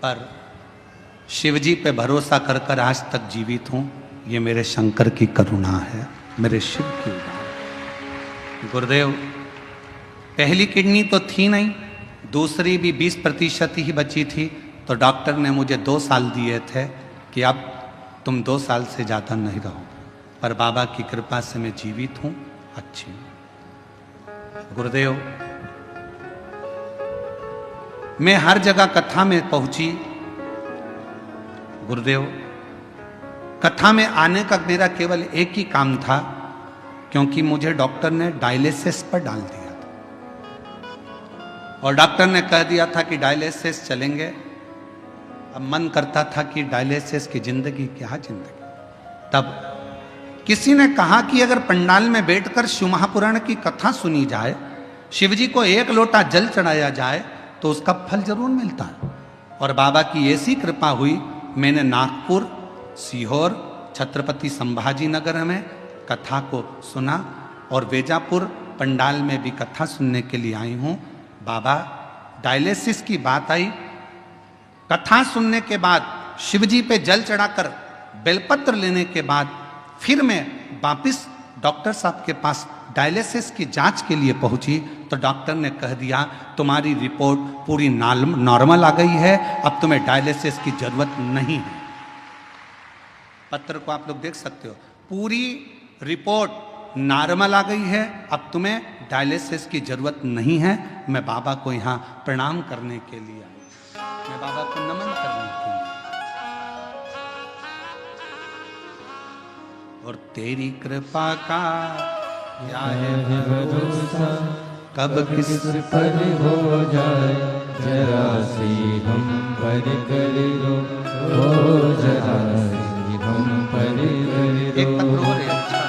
पर शिवजी पे भरोसा कर कर आज तक जीवित हूं। ये मेरे शंकर की करुणा है, मेरे शिव की उदार। गुरुदेव, पहली किडनी तो थी नहीं, दूसरी भी 20% ही बची थी, तो डॉक्टर ने मुझे 2 साल दिए थे कि अब तुम 2 साल से ज़्यादा नहीं रहो, पर बाबा की कृपा से मैं जीवित हूँ, अच्छी हूँ। गुरुदेव, मैं हर जगह कथा में पहुंची। गुरुदेव, कथा में आने का मेरा केवल एक ही काम था, क्योंकि मुझे डॉक्टर ने डायलिसिस पर डाल दिया था और डॉक्टर ने कह दिया था कि डायलिसिस चलेंगे। अब मन करता था कि डायलिसिस की जिंदगी क्या जिंदगी। तब किसी ने कहा कि अगर पंडाल में बैठकर शिव महापुराण की कथा सुनी जाए, शिवजी को 1 लोटा जल चढ़ाया जाए, तो उसका फल जरूर मिलता है। और बाबा की ऐसी कृपा हुई, मैंने नागपुर, सीहोर, छत्रपति संभाजी नगर में कथा को सुना और वेजापुर पंडाल में भी कथा सुनने के लिए आई हूँ। बाबा, डायलिसिस की बात आई, कथा सुनने के बाद, शिवजी पे जल चढ़ाकर बेलपत्र लेने के बाद फिर मैं वापिस डॉक्टर साहब के पास डायलिसिस की जांच के लिए पहुंची, तो डॉक्टर ने कह दिया तुम्हारी रिपोर्ट पूरी नॉर्मल आ गई है, अब तुम्हें डायलिसिस की जरूरत नहीं है। पत्र को आप लोग देख सकते हो, पूरी रिपोर्ट नॉर्मल आ गई है, अब तुम्हें डायलिसिस की जरूरत नहीं है। मैं बाबा को यहाँ प्रणाम करने के लिए आई, मैं बाबा को नमन करने के लिए। और तेरी कृपा का क्या है भरोसा, कब किस पर हो जाए, जरा सी हम पर कर दो, ओ जरा सी हम पर कर एक पत्र दो। और है, अच्छा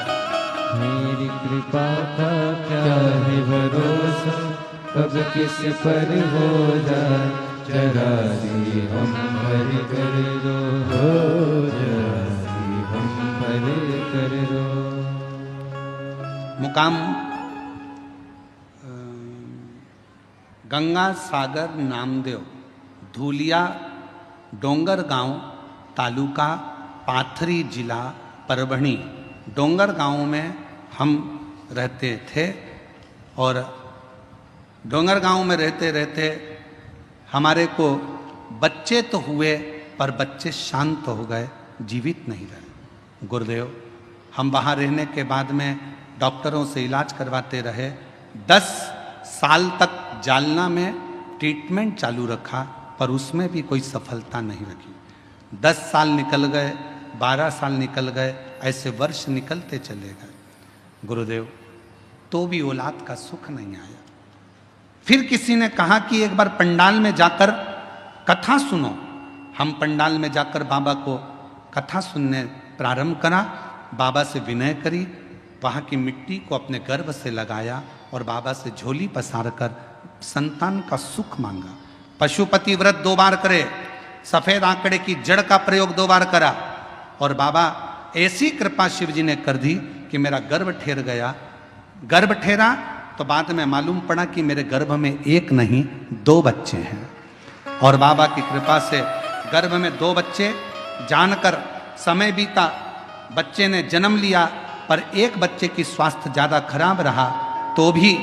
मेरी कृपा का क्या है भरोसा, कब किस पर हो जाए जरा सी हम पर कर दो, जरा सी हम पर कर दो। मुकाम गंगा सागर नामदेव, धूलिया, डोंगर गांव, तालुका पाथरी, जिला परभणी। डोंगर गांव में हम रहते थे और डोंगर गांव में रहते रहते हमारे को बच्चे तो हुए पर बच्चे शांत हो गए, जीवित नहीं रहे। गुरुदेव, हम वहाँ रहने के बाद में डॉक्टरों से इलाज करवाते रहे। 10 साल तक जालना में ट्रीटमेंट चालू रखा पर उसमें भी कोई सफलता नहीं रखी। 10 साल निकल गए, 12 साल निकल गए, ऐसे वर्ष निकलते चले गए। गुरुदेव, तो भी औलाद का सुख नहीं आया। फिर किसी ने कहा कि एक बार पंडाल में जाकर कथा सुनो। हम पंडाल में जाकर बाबा को कथा सुनने प्रारंभ करा। बाबा से विनय करी, वहाँ की मिट्टी को अपने गर्भ से लगाया और बाबा से झोली पसार कर संतान का सुख मांगा। पशुपति व्रत 2 बार करे, सफेद आंकड़े की जड़ का प्रयोग 2 बार करा और बाबा ऐसी कृपा शिव जी ने कर दी कि मेरा गर्भ ठहर गया। गर्भ ठहरा तो बाद में मालूम पड़ा कि मेरे गर्भ में 1 नहीं 2 बच्चे हैं। और बाबा की कृपा से गर्भ में 2 बच्चे, जानकर समय बीता, बच्चे ने जन्म लिया पर एक बच्चे की स्वास्थ्य ज्यादा खराब रहा तो भी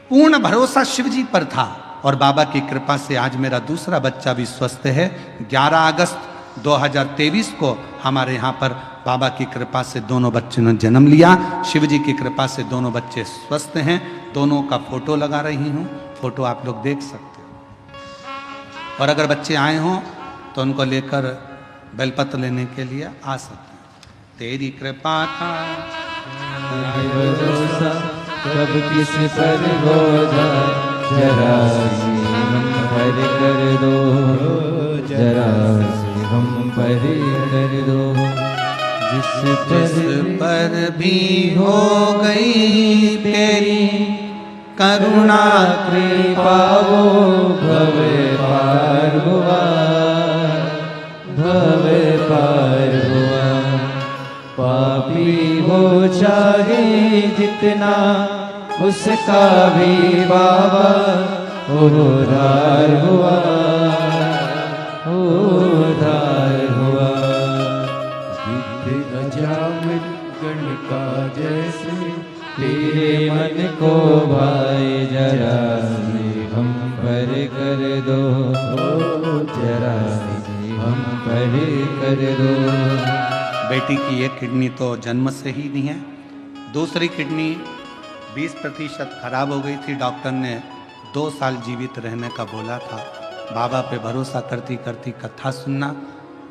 पूर्ण भरोसा शिव जी पर था और बाबा की कृपा से आज मेरा दूसरा बच्चा भी स्वस्थ है। 11 अगस्त 2023 को हमारे यहाँ पर बाबा की कृपा से दोनों बच्चों ने जन्म लिया। शिव जी की कृपा से दोनों बच्चे स्वस्थ हैं। दोनों का फोटो लगा रही हूँ, फोटो आप लोग देख सकते हो। और अगर बच्चे आए हों तो उनको लेकर बेलपत्र लेने के लिए आ सकते हैं। तेरी कृपा का भरोसा कब किस पर हो जाए जरा सी हम पर कर दो, जरा सी हम पर कर दो। जिस पर भी हो गई तेरी करुणा कृपा वो भव पार हुआ, भव पार हुआ। पापी हो चाहे जितना उसका भी बाबा उद्धार हुआ, उद्धार हुआ। गिद्ध अजामिल गणिका जैसे तेरे मन को भाए जरा सी हम पर कर दो, जरा सी हम पर कर दो। बेटी की एक किडनी तो जन्म से ही नहीं है, दूसरी किडनी 20% खराब हो गई थी। डॉक्टर ने 2 साल जीवित रहने का बोला था। बाबा पे भरोसा करती करती कथा सुनना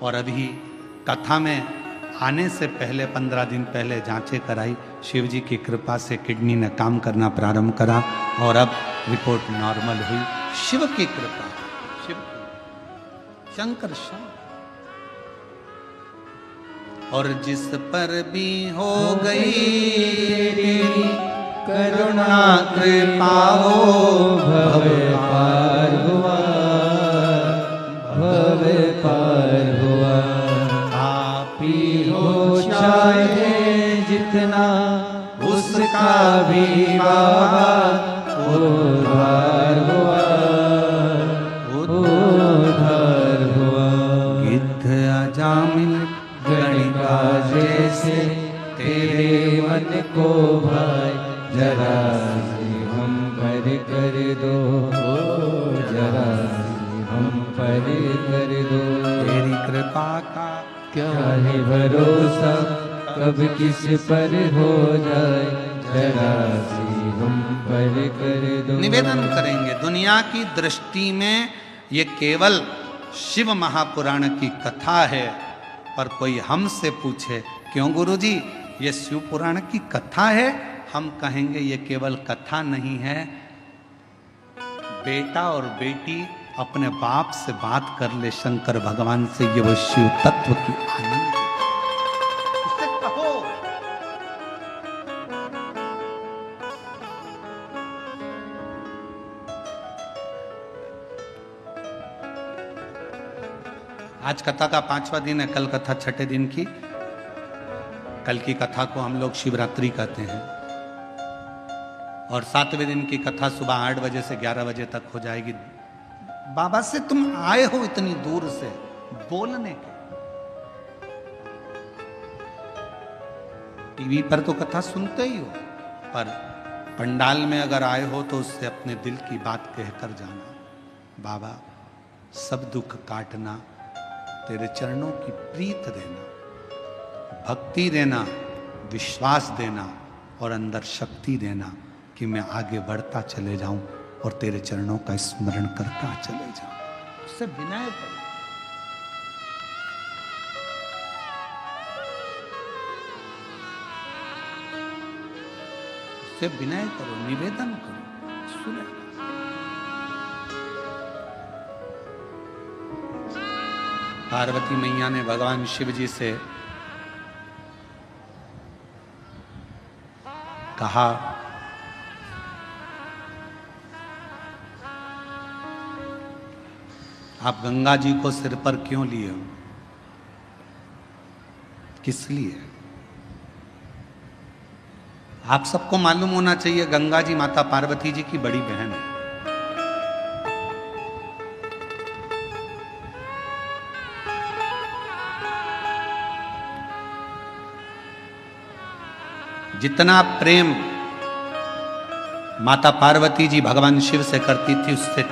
और अभी कथा में आने से पहले 15 दिन पहले जांचें कराई। शिव जी की कृपा से किडनी ने काम करना प्रारंभ करा और अब रिपोर्ट नॉर्मल हुई। शिव की कृपा, शिव की, शंकर शंकर। और जिस पर भी हो गई तेरी करुणा कृपा हो भव पार हुआ, भव पार हुआ। आपी हो चाहे जितना उसका भी बाबा उद्धार हुआ, उद्धार हुआ। गिद्ध अजामिल गणिका जैसे तेरे मन को भाई जरा सी हम पर कर दो, जरा सी हम पर कर दो। तेरी कृपा का क्या है भरोसा कब किस पर हो जाए जरा सी हम पर कर दो। निवेदन करेंगे, दुनिया की दृष्टि में ये केवल शिव महापुराण की कथा है। पर कोई हमसे पूछे क्यों गुरुजी ये शिव पुराण की कथा है, हम कहेंगे ये केवल कथा नहीं है। बेटा और बेटी अपने बाप से बात कर ले शंकर भगवान से, ये वो शिव तत्व की आनंद है। इससे कहो आज कथा का 5वां दिन है, कल कथा 6ठे दिन की। कल की कथा को हम लोग शिवरात्रि कहते हैं और 7वें दिन की कथा सुबह 8 बजे से 11 बजे तक हो जाएगी। बाबा से तुम आए हो इतनी दूर से बोलने के, टीवी पर तो कथा सुनते ही हो, पर पंडाल में अगर आए हो तो उससे अपने दिल की बात कहकर जाना। बाबा सब दुख काटना, तेरे चरणों की प्रीत देना, भक्ति देना, विश्वास देना और अंदर शक्ति देना कि मैं आगे बढ़ता चले जाऊं और तेरे चरणों का स्मरण करता चले जाऊं। उससे विनय करो, उससे विनय करो, निवेदन करो, सुने। पार्वती मैया ने भगवान शिव जी से कहा, आप गंगा जी को सिर पर क्यों लिए हो, किस लिए? आप सबको मालूम होना चाहिए गंगा जी माता पार्वती जी की बड़ी बहन है। जितना प्रेम माता पार्वती जी भगवान शिव से करती थी, उससे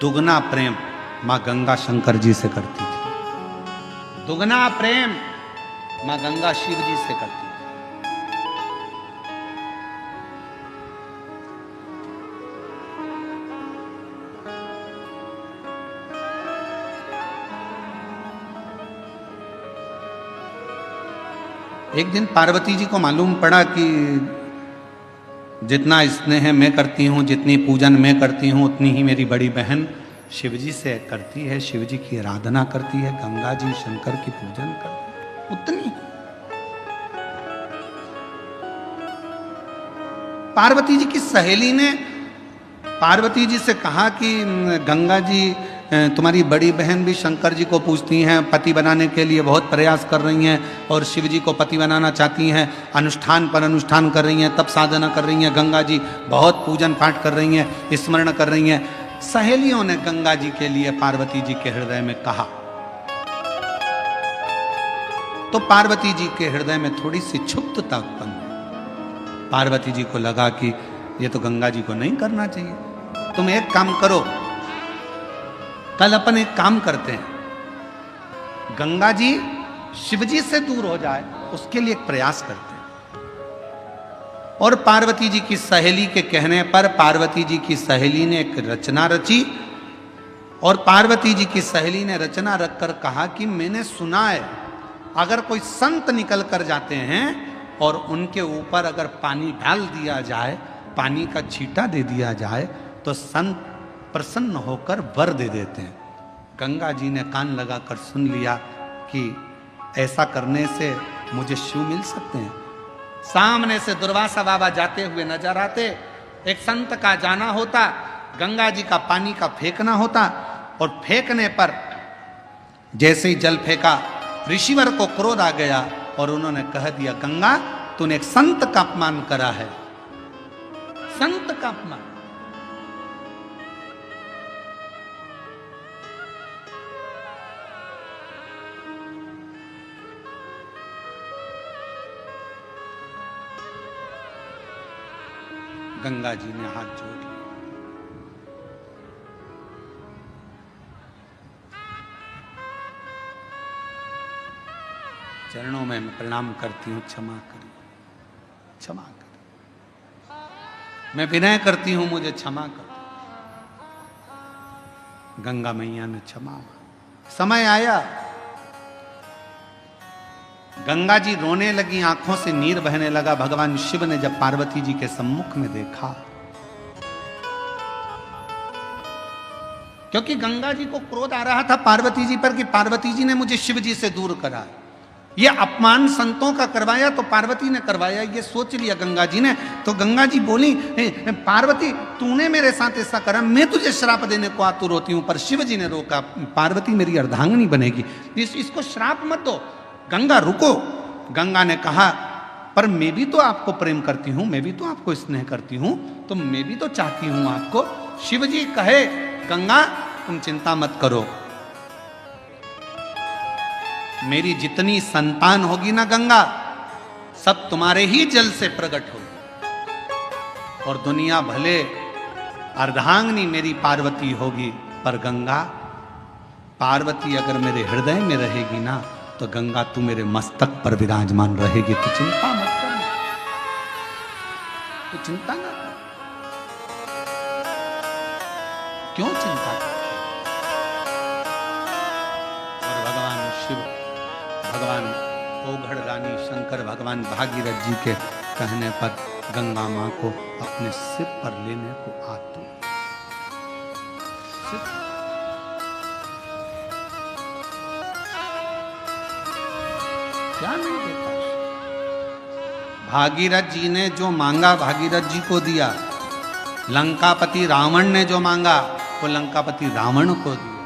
दुगना प्रेम मां गंगा शंकर जी से करती थी। दुगना प्रेम मां गंगा शिव जी से करती थी। एक दिन पार्वती जी को मालूम पड़ा कि जितना स्नेह मैं करती हूँ, जितनी पूजन मैं करती हूँ, उतनी ही मेरी बड़ी बहन शिवजी से करती है, शिवजी की आराधना करती है, गंगा जी शंकर की पूजन करती है, उतनी। पार्वती जी की सहेली ने पार्वती जी से कहा कि गंगा जी तुम्हारी बड़ी बहन भी शंकर जी को पूजती हैं, पति बनाने के लिए बहुत प्रयास कर रही हैं और शिव जी को पति बनाना चाहती हैं, अनुष्ठान पर अनुष्ठान कर रही हैं, तप साधना कर रही हैं, गंगा जी बहुत पूजन पाठ कर रही हैं, स्मरण कर रही हैं। सहेलियों ने गंगा जी के लिए पार्वती जी के हृदय में कहा, तो पार्वती जी के हृदय में थोड़ी सी क्षुब्धता उत्पन्न हुई। पार्वती जी को लगा कि ये तो गंगा जी को नहीं करना चाहिए, तुम एक काम करो, कल अपन एक काम करते हैं, गंगा जी शिव जी से दूर हो जाए उसके लिए एक प्रयास करते हैं। और पार्वती जी की सहेली के कहने पर पार्वती जी की सहेली ने एक रचना रची और पार्वती जी की सहेली ने रचना रखकर कहा कि मैंने सुना है अगर कोई संत निकल कर जाते हैं और उनके ऊपर अगर पानी डाल दिया जाए, पानी का छींटा दे दिया जाए, तो संत प्रसन्न होकर वर दे देते हैं। गंगा जी ने कान लगाकर सुन लिया कि ऐसा करने से मुझे शिव मिल सकते हैं। सामने से दुर्वासा बाबा जाते हुए नजर आते, एक संत का जाना होता, गंगा जी का पानी का फेंकना होता और फेंकने पर जैसे ही जल फेंका, ऋषिवर को क्रोध आ गया और उन्होंने कह दिया, गंगा तूने एक संत का अपमान करा है, संत का अपमान। गंगा जी ने हाथ जोड़ लिया, चरणों में मैं प्रणाम करती हूं, क्षमा करिए, क्षमा करिए, मैं विनय करती हूं, मुझे क्षमा कर। गंगा मैया ने क्षमा। समय आया, गंगा जी रोने लगी, आंखों से नीर बहने लगा। भगवान शिव ने जब पार्वती जी के सम्मुख में देखा, क्योंकि गंगा जी को क्रोध आ रहा था पार्वती जी पर कि पार्वती जी ने मुझे शिव जी से दूर करा, ये अपमान संतों का करवाया तो पार्वती ने करवाया, ये सोच लिया गंगा जी ने। तो गंगा जी बोली, पार्वती तूने मेरे साथ ऐसा करा, मैं तुझे श्राप देने को आतुर होती हूं। पर शिव जी ने रोका, पार्वती मेरी अर्धांगिनी बनेगी, इसको श्राप मत दो। गंगा रुको। गंगा ने कहा, पर मैं भी तो आपको प्रेम करती हूं, मैं भी तो आपको स्नेह करती हूं, तो मैं भी तो चाहती हूं आपको। शिव जी कहे, गंगा तुम चिंता मत करो, मेरी जितनी संतान होगी ना गंगा, सब तुम्हारे ही जल से प्रकट होगी, और दुनिया भले अर्धांगिनी मेरी पार्वती होगी, पर गंगा पार्वती अगर मेरे हृदय में रहेगी ना, तो गंगा तू मेरे मस्तक पर विराजमान रहेगी। तू चिंता मत कर, तू चिंता ना कर। क्यों चिंता कर? और भगवान शिव, भगवान ओघड़ रानी शंकर भगवान भागीरथ जी के कहने पर गंगा मां को अपने सिर पर लेने को आतुर। क्या नहीं देता? भागीरथ जी ने जो मांगा भागीरथ जी को दिया, लंकापति रावण ने जो मांगा वो लंकापति रावण को दिया।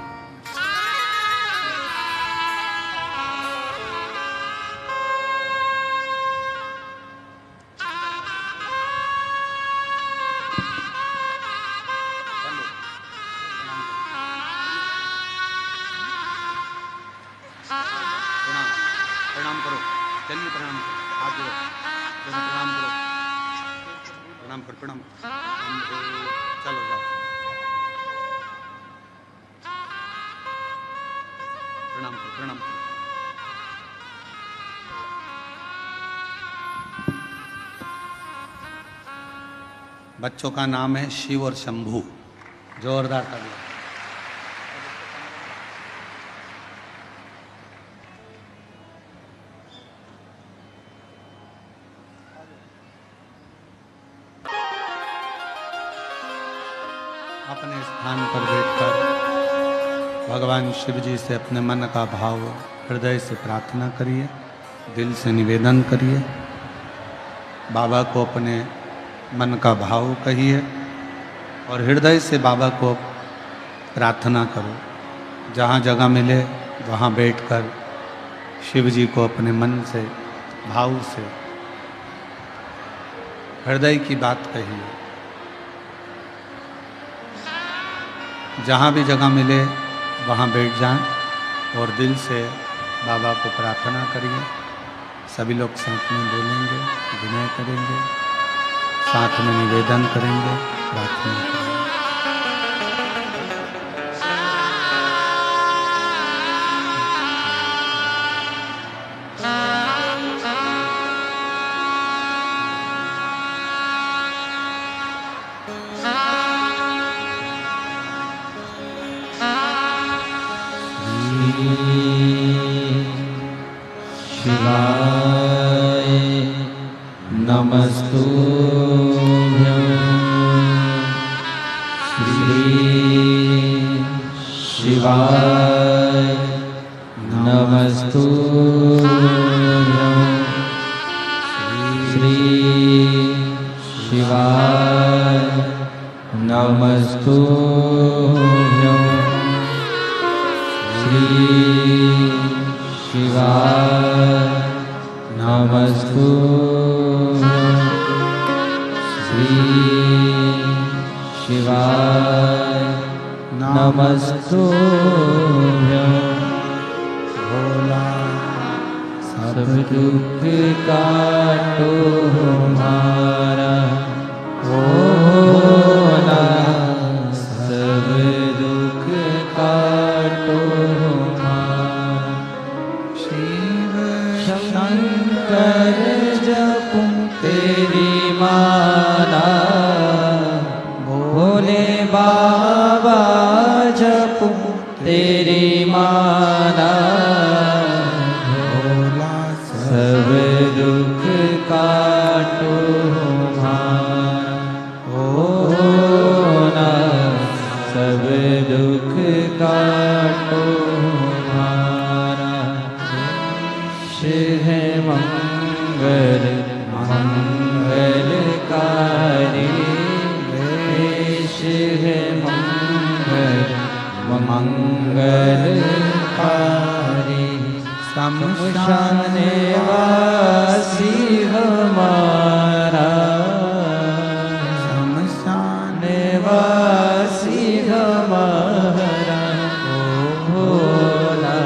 प्रणाम करो, चलिए प्रणाम करो, हाथ जोड़ो, प्रणाम करो, प्रणाम करो, प्रणाम करो, चलो जाओ, प्रणाम करो, प्रणाम करो। बच्चों का नाम है शिव और शंभू। जोरदार तालियां। अपने स्थान पर बैठकर भगवान शिव जी से अपने मन का भाव हृदय से प्रार्थना करिए, दिल से निवेदन करिए। बाबा को अपने मन का भाव कहिए और हृदय से बाबा को प्रार्थना करो। जहाँ जगह मिले वहाँ बैठकर शिव जी को अपने मन से भाव से हृदय की बात कहिए। जहाँ भी जगह मिले वहाँ बैठ जाएं और दिल से बाबा को प्रार्थना करिए। सभी लोग साथ में बोलेंगे, विनय करेंगे, साथ में निवेदन करेंगे, प्रार्थना करेंगे। शिवाय नमस्तुभ्यं श्री शिवाय नमस्तुभ्यं श्री शिवाय नमस्तुभ्यं श्री शिवाय नमस्तुभ्यं श्री शिवाय नमस्तुभ्यं। भोला सब दुख काटो हमारा, भोला सब दुख काटो हमारा। शिव शंकर जपूं तेरी माला, भोले बाबा जपूं तेरी माला। भोला सब दुख काटो हमारा, भोला सब दुख काटो हमारा। शिव मंगल मंगलकारी वेश है मंगल मंगलकारी शमशान वासी हमारा शमशान वासी हमारा ओ भोला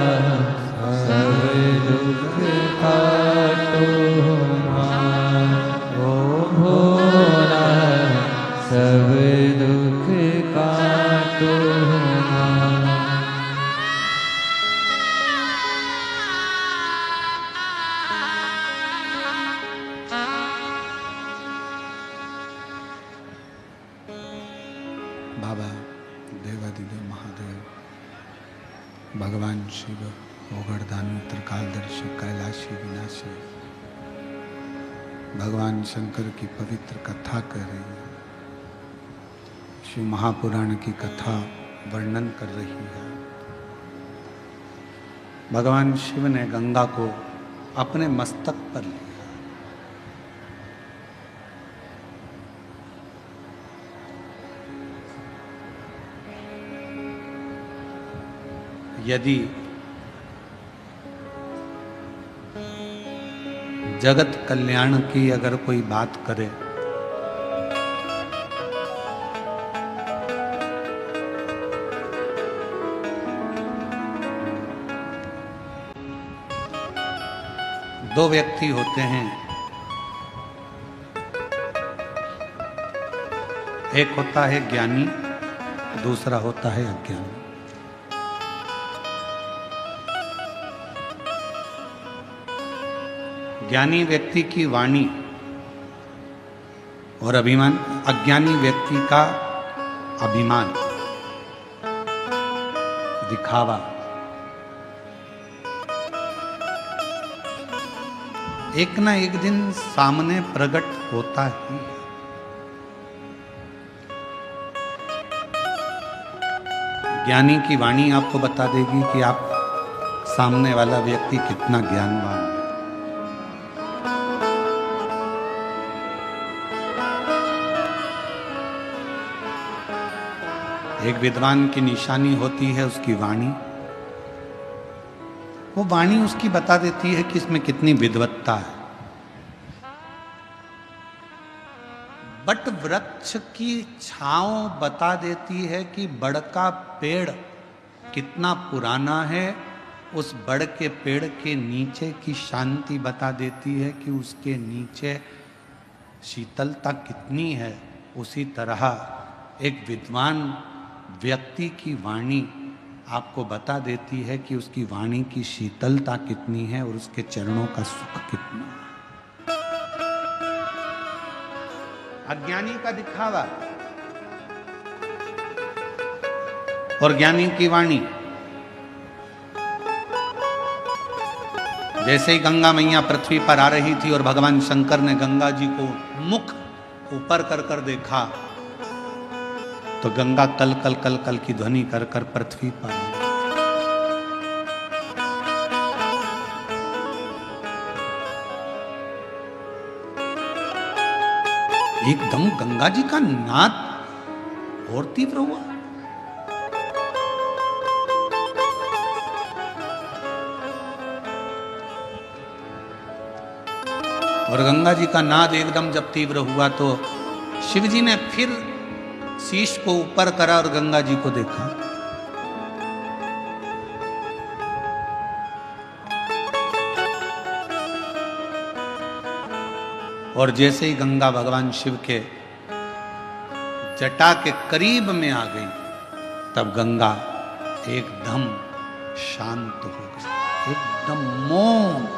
सब दुख काटो ओ भोला सब दुख काटो बाबा देवादिदेव महादेव भगवान शिव ओगरदानी त्रिकालदर्शी कैलाशी विनाशी भगवान शंकर की पवित्र कथा कर रही है, शिव महापुराण की कथा वर्णन कर रही है। भगवान शिव ने गंगा को अपने मस्तक पर लिया। यदि जगत कल्याण की अगर कोई बात करे दो व्यक्ति होते हैं, एक होता है ज्ञानी, दूसरा होता है अज्ञानी। ज्ञानी व्यक्ति की वाणी और अभिमान, अज्ञानी व्यक्ति का अभिमान, दिखावा। एक ना एक दिन सामने प्रकट होता ही है। ज्ञानी की वाणी आपको बता देगी कि आप सामने वाला व्यक्ति कितना ज्ञानवान है। एक विद्वान की निशानी होती है उसकी वाणी। वो वाणी उसकी बता देती है कि इसमें कितनी विद्वत्ता है। बट वृक्ष की छांव बता देती है कि बड़ का पेड़ कितना पुराना है। उस बड़ के पेड़ के नीचे की शांति बता देती है कि उसके नीचे शीतलता कितनी है। उसी तरह एक विद्वान व्यक्ति की वाणी आपको बता देती है कि उसकी वाणी की शीतलता कितनी है और उसके चरणों का सुख कितना है। अज्ञानी का दिखावा और ज्ञानी की वाणी। जैसे ही गंगा मैया पृथ्वी पर आ रही थी और भगवान शंकर ने गंगा जी को मुख ऊपर कर कर देखा तो गंगा कल कल कल कल की ध्वनि कर कर पृथ्वी पर आई। एकदम गंगा जी का नाद और तीव्र हुआ। और गंगा जी का नाद एकदम जब तीव्र हुआ तो शिव जी ने फिर शीश को ऊपर करा और गंगा जी को देखा। और जैसे ही गंगा भगवान शिव के जटा के करीब में आ गई तब गंगा एकदम शांत हो गई, एकदम मौन,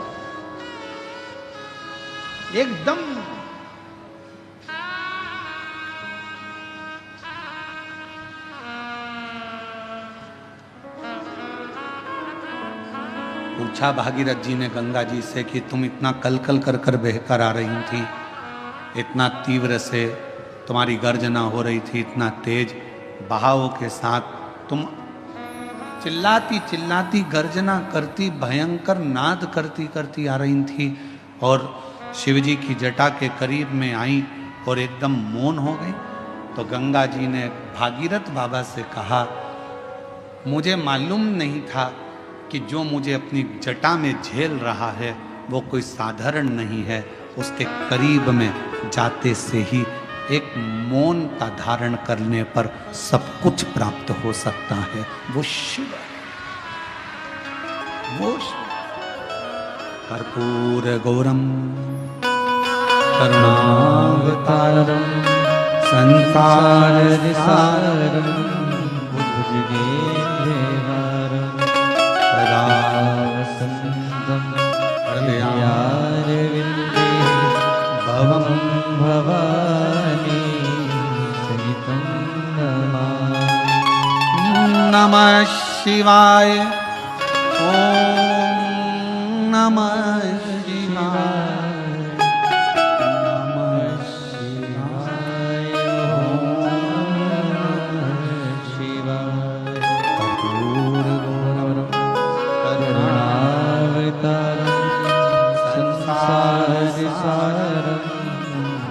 एकदम पूछा भागीरथ जी ने गंगा जी से कि तुम इतना कलकल कर कर बहकर आ रही थी, इतना तीव्र से तुम्हारी गर्जना हो रही थी, इतना तेज बहाव के साथ तुम चिल्लाती चिल्लाती गर्जना करती भयंकर नाद करती करती आ रही थी और शिव जी की जटा के करीब में आई और एकदम मौन हो गई। तो गंगा जी ने भागीरथ बाबा से कहा, मुझे मालूम नहीं था कि जो मुझे अपनी जटा में झेल रहा है वो कोई साधारण नहीं है। उसके करीब में जाते से ही एक मौनता धारण करने पर सब कुछ प्राप्त हो सकता है। वो शिव है, वो शिव। कर्पूर गौरम करुणावतारम संसार सारम भुजगेन्द्रहारम सदा वसन्तं हृदयारविन्दे भवं भवानी सहितं नमामि। नमः शिवाय। ओम नमः शिवाय। नमः शिवाय। कर्पूर गौरम करुणावतारं संसार सारं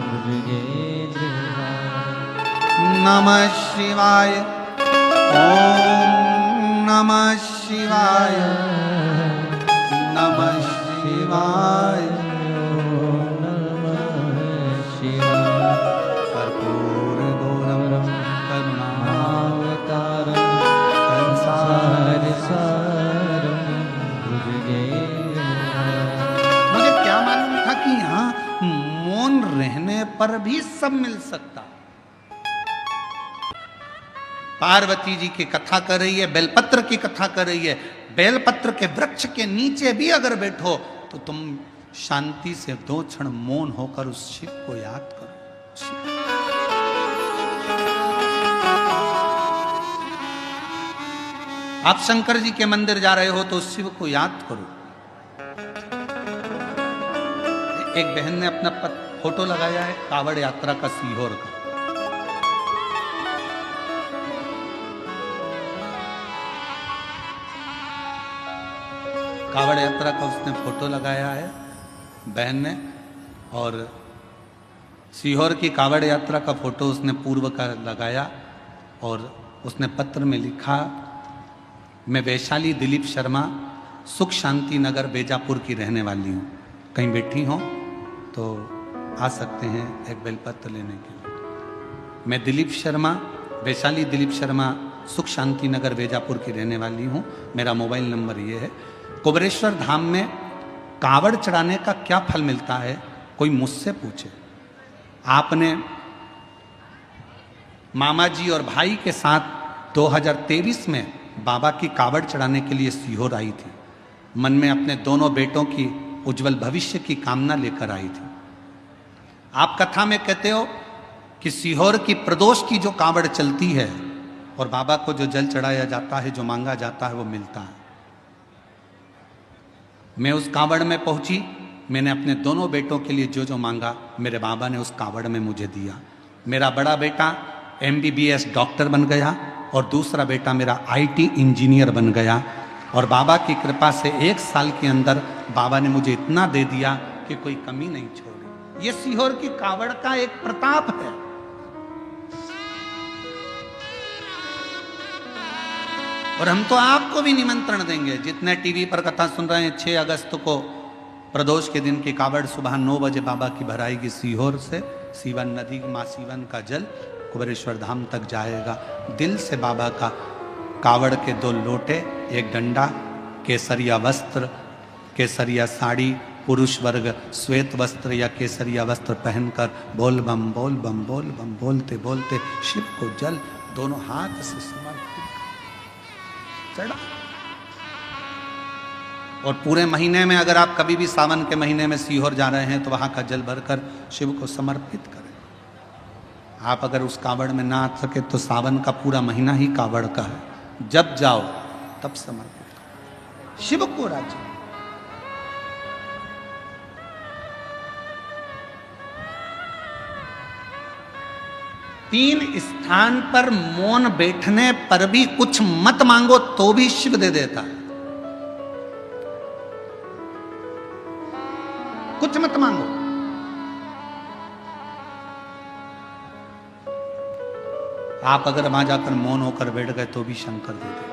भुजगेन्द्रहारं नमः शिवाय। ओम नमः शिवाय। नमः शिवाय। कर्पूर गौरम करुणावतारं संसार सारं भुजगेन्द्रहारं। मुझे क्या मालूम था कि यहाँ मौन रहने पर भी सब मिल सकता। पार्वती जी की कथा कर रही है, बेलपत्र की कथा कर रही है। बेलपत्र के वृक्ष के नीचे भी अगर बैठो तो तुम शांति से 2 क्षण मौन होकर उस शिव को याद करो। शिव। आप शंकर जी के मंदिर जा रहे हो तो उस शिव को याद करो। एक बहन ने अपना फोटो लगाया है कावड़ यात्रा का सीहोर का। कावड़ यात्रा का उसने फोटो लगाया है बहन ने, और सीहोर की कावड़ यात्रा का फोटो उसने पूर्व का लगाया, और उसने पत्र में लिखा, मैं वैशाली दिलीप शर्मा सुख शांति नगर बेजापुर की रहने वाली हूँ। कहीं बैठी हो तो आ सकते हैं एक बेलपत्र लेने के लिए। मैं दिलीप शर्मा, वैशाली दिलीप शर्मा सुख शांति नगर बेजापुर की रहने वाली हूँ। मेरा मोबाइल नंबर ये है। कुबेरेश्वर धाम में कावड़ चढ़ाने का क्या फल मिलता है, कोई मुझसे पूछे। आपने मामा जी और भाई के साथ 2023 में बाबा की कावड़ चढ़ाने के लिए सीहोर आई थी। मन में अपने दोनों बेटों की उज्जवल भविष्य की कामना लेकर आई थी। आप कथा में कहते हो कि सीहोर की प्रदोष की जो कावड़ चलती है और बाबा को जो जल चढ़ाया जाता है, जो मांगा जाता है वो मिलता है। मैं उस कावड़ में पहुंची, मैंने अपने दोनों बेटों के लिए जो जो मांगा मेरे बाबा ने उस कावड़ में मुझे दिया। मेरा बड़ा बेटा MBBS डॉक्टर बन गया और दूसरा बेटा मेरा IT इंजीनियर बन गया। और बाबा की कृपा से 1 साल के अंदर बाबा ने मुझे इतना दे दिया कि कोई कमी नहीं छोड़ी। ये सीहोर की कावड़ का एक प्रताप है। और हम तो आपको भी निमंत्रण देंगे, जितने टीवी पर कथा सुन रहे हैं, 6 अगस्त को प्रदोष के दिन की कावड़ सुबह 9 बजे बाबा की भराएगी सीहोर से। सीवन नदी, माँ सीवन का जल कुबेरेश्वर धाम तक जाएगा। दिल से बाबा का कावड़ के 2 लोटे, 1 डंडा, केसरिया वस्त्र, केसरिया साड़ी, पुरुष वर्ग श्वेत वस्त्र या केसरिया वस्त्र पहनकर बोल बम बोल बम बोल बम बोलते बोलते शिव को जल दोनों हाथ से समर्पित चढ़ा। और पूरे महीने में अगर आप कभी भी सावन के महीने में सीहोर जा रहे हैं तो वहां का जल भरकर शिव को समर्पित करें। आप अगर उस कावड़ में ना आ सके तो सावन का पूरा महीना ही कावड़ का है, जब जाओ तब समर्पित करो शिव को राज्य। तीन स्थान पर मौन बैठने पर भी कुछ मत मांगो तो भी शिव दे देता है। कुछ मत मांगो, आप अगर वहां जाकर मौन होकर बैठ गए तो भी शंकर दे दे,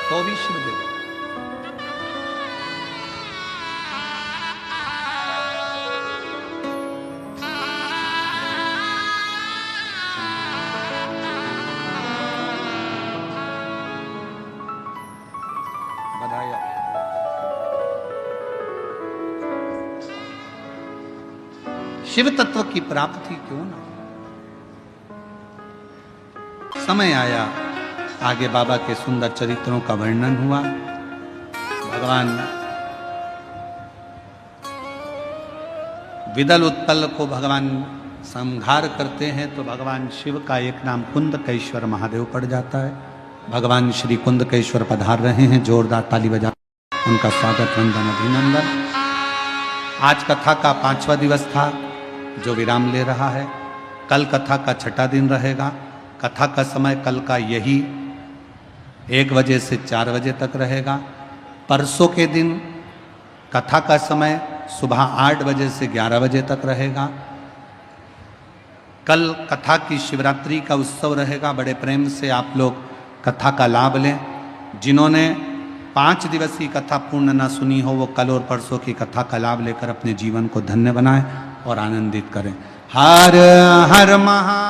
तो भी शिव दे दे। बधाई आपको। शिव तत्व की प्राप्ति क्यों ना। समय आया, आगे बाबा के सुंदर चरित्रों का वर्णन हुआ। भगवान विदल उत्पल को भगवान संहार करते हैं तो भगवान शिव का एक नाम कुंदकेश्वर महादेव पड़ जाता है। भगवान श्री कुंदकेश्वर पधार रहे हैं, जोरदार ताली बजा उनका स्वागत, वंदन, अभिनंदन। आज कथा का 5वां दिवस था जो विराम ले रहा है। कल कथा का 6ठा दिन रहेगा। कथा का समय कल का यही 1 बजे से 4 बजे तक रहेगा। परसों के दिन कथा का समय सुबह 8 बजे से 11 बजे तक रहेगा। कल कथा की शिवरात्रि का उत्सव रहेगा। बड़े प्रेम से आप लोग कथा का लाभ लें। जिन्होंने 5 दिवसीय कथा पूर्ण ना सुनी हो वो कल और परसों की कथा का लाभ लेकर अपने जीवन को धन्य बनाएं और आनंदित करें। हर हर महा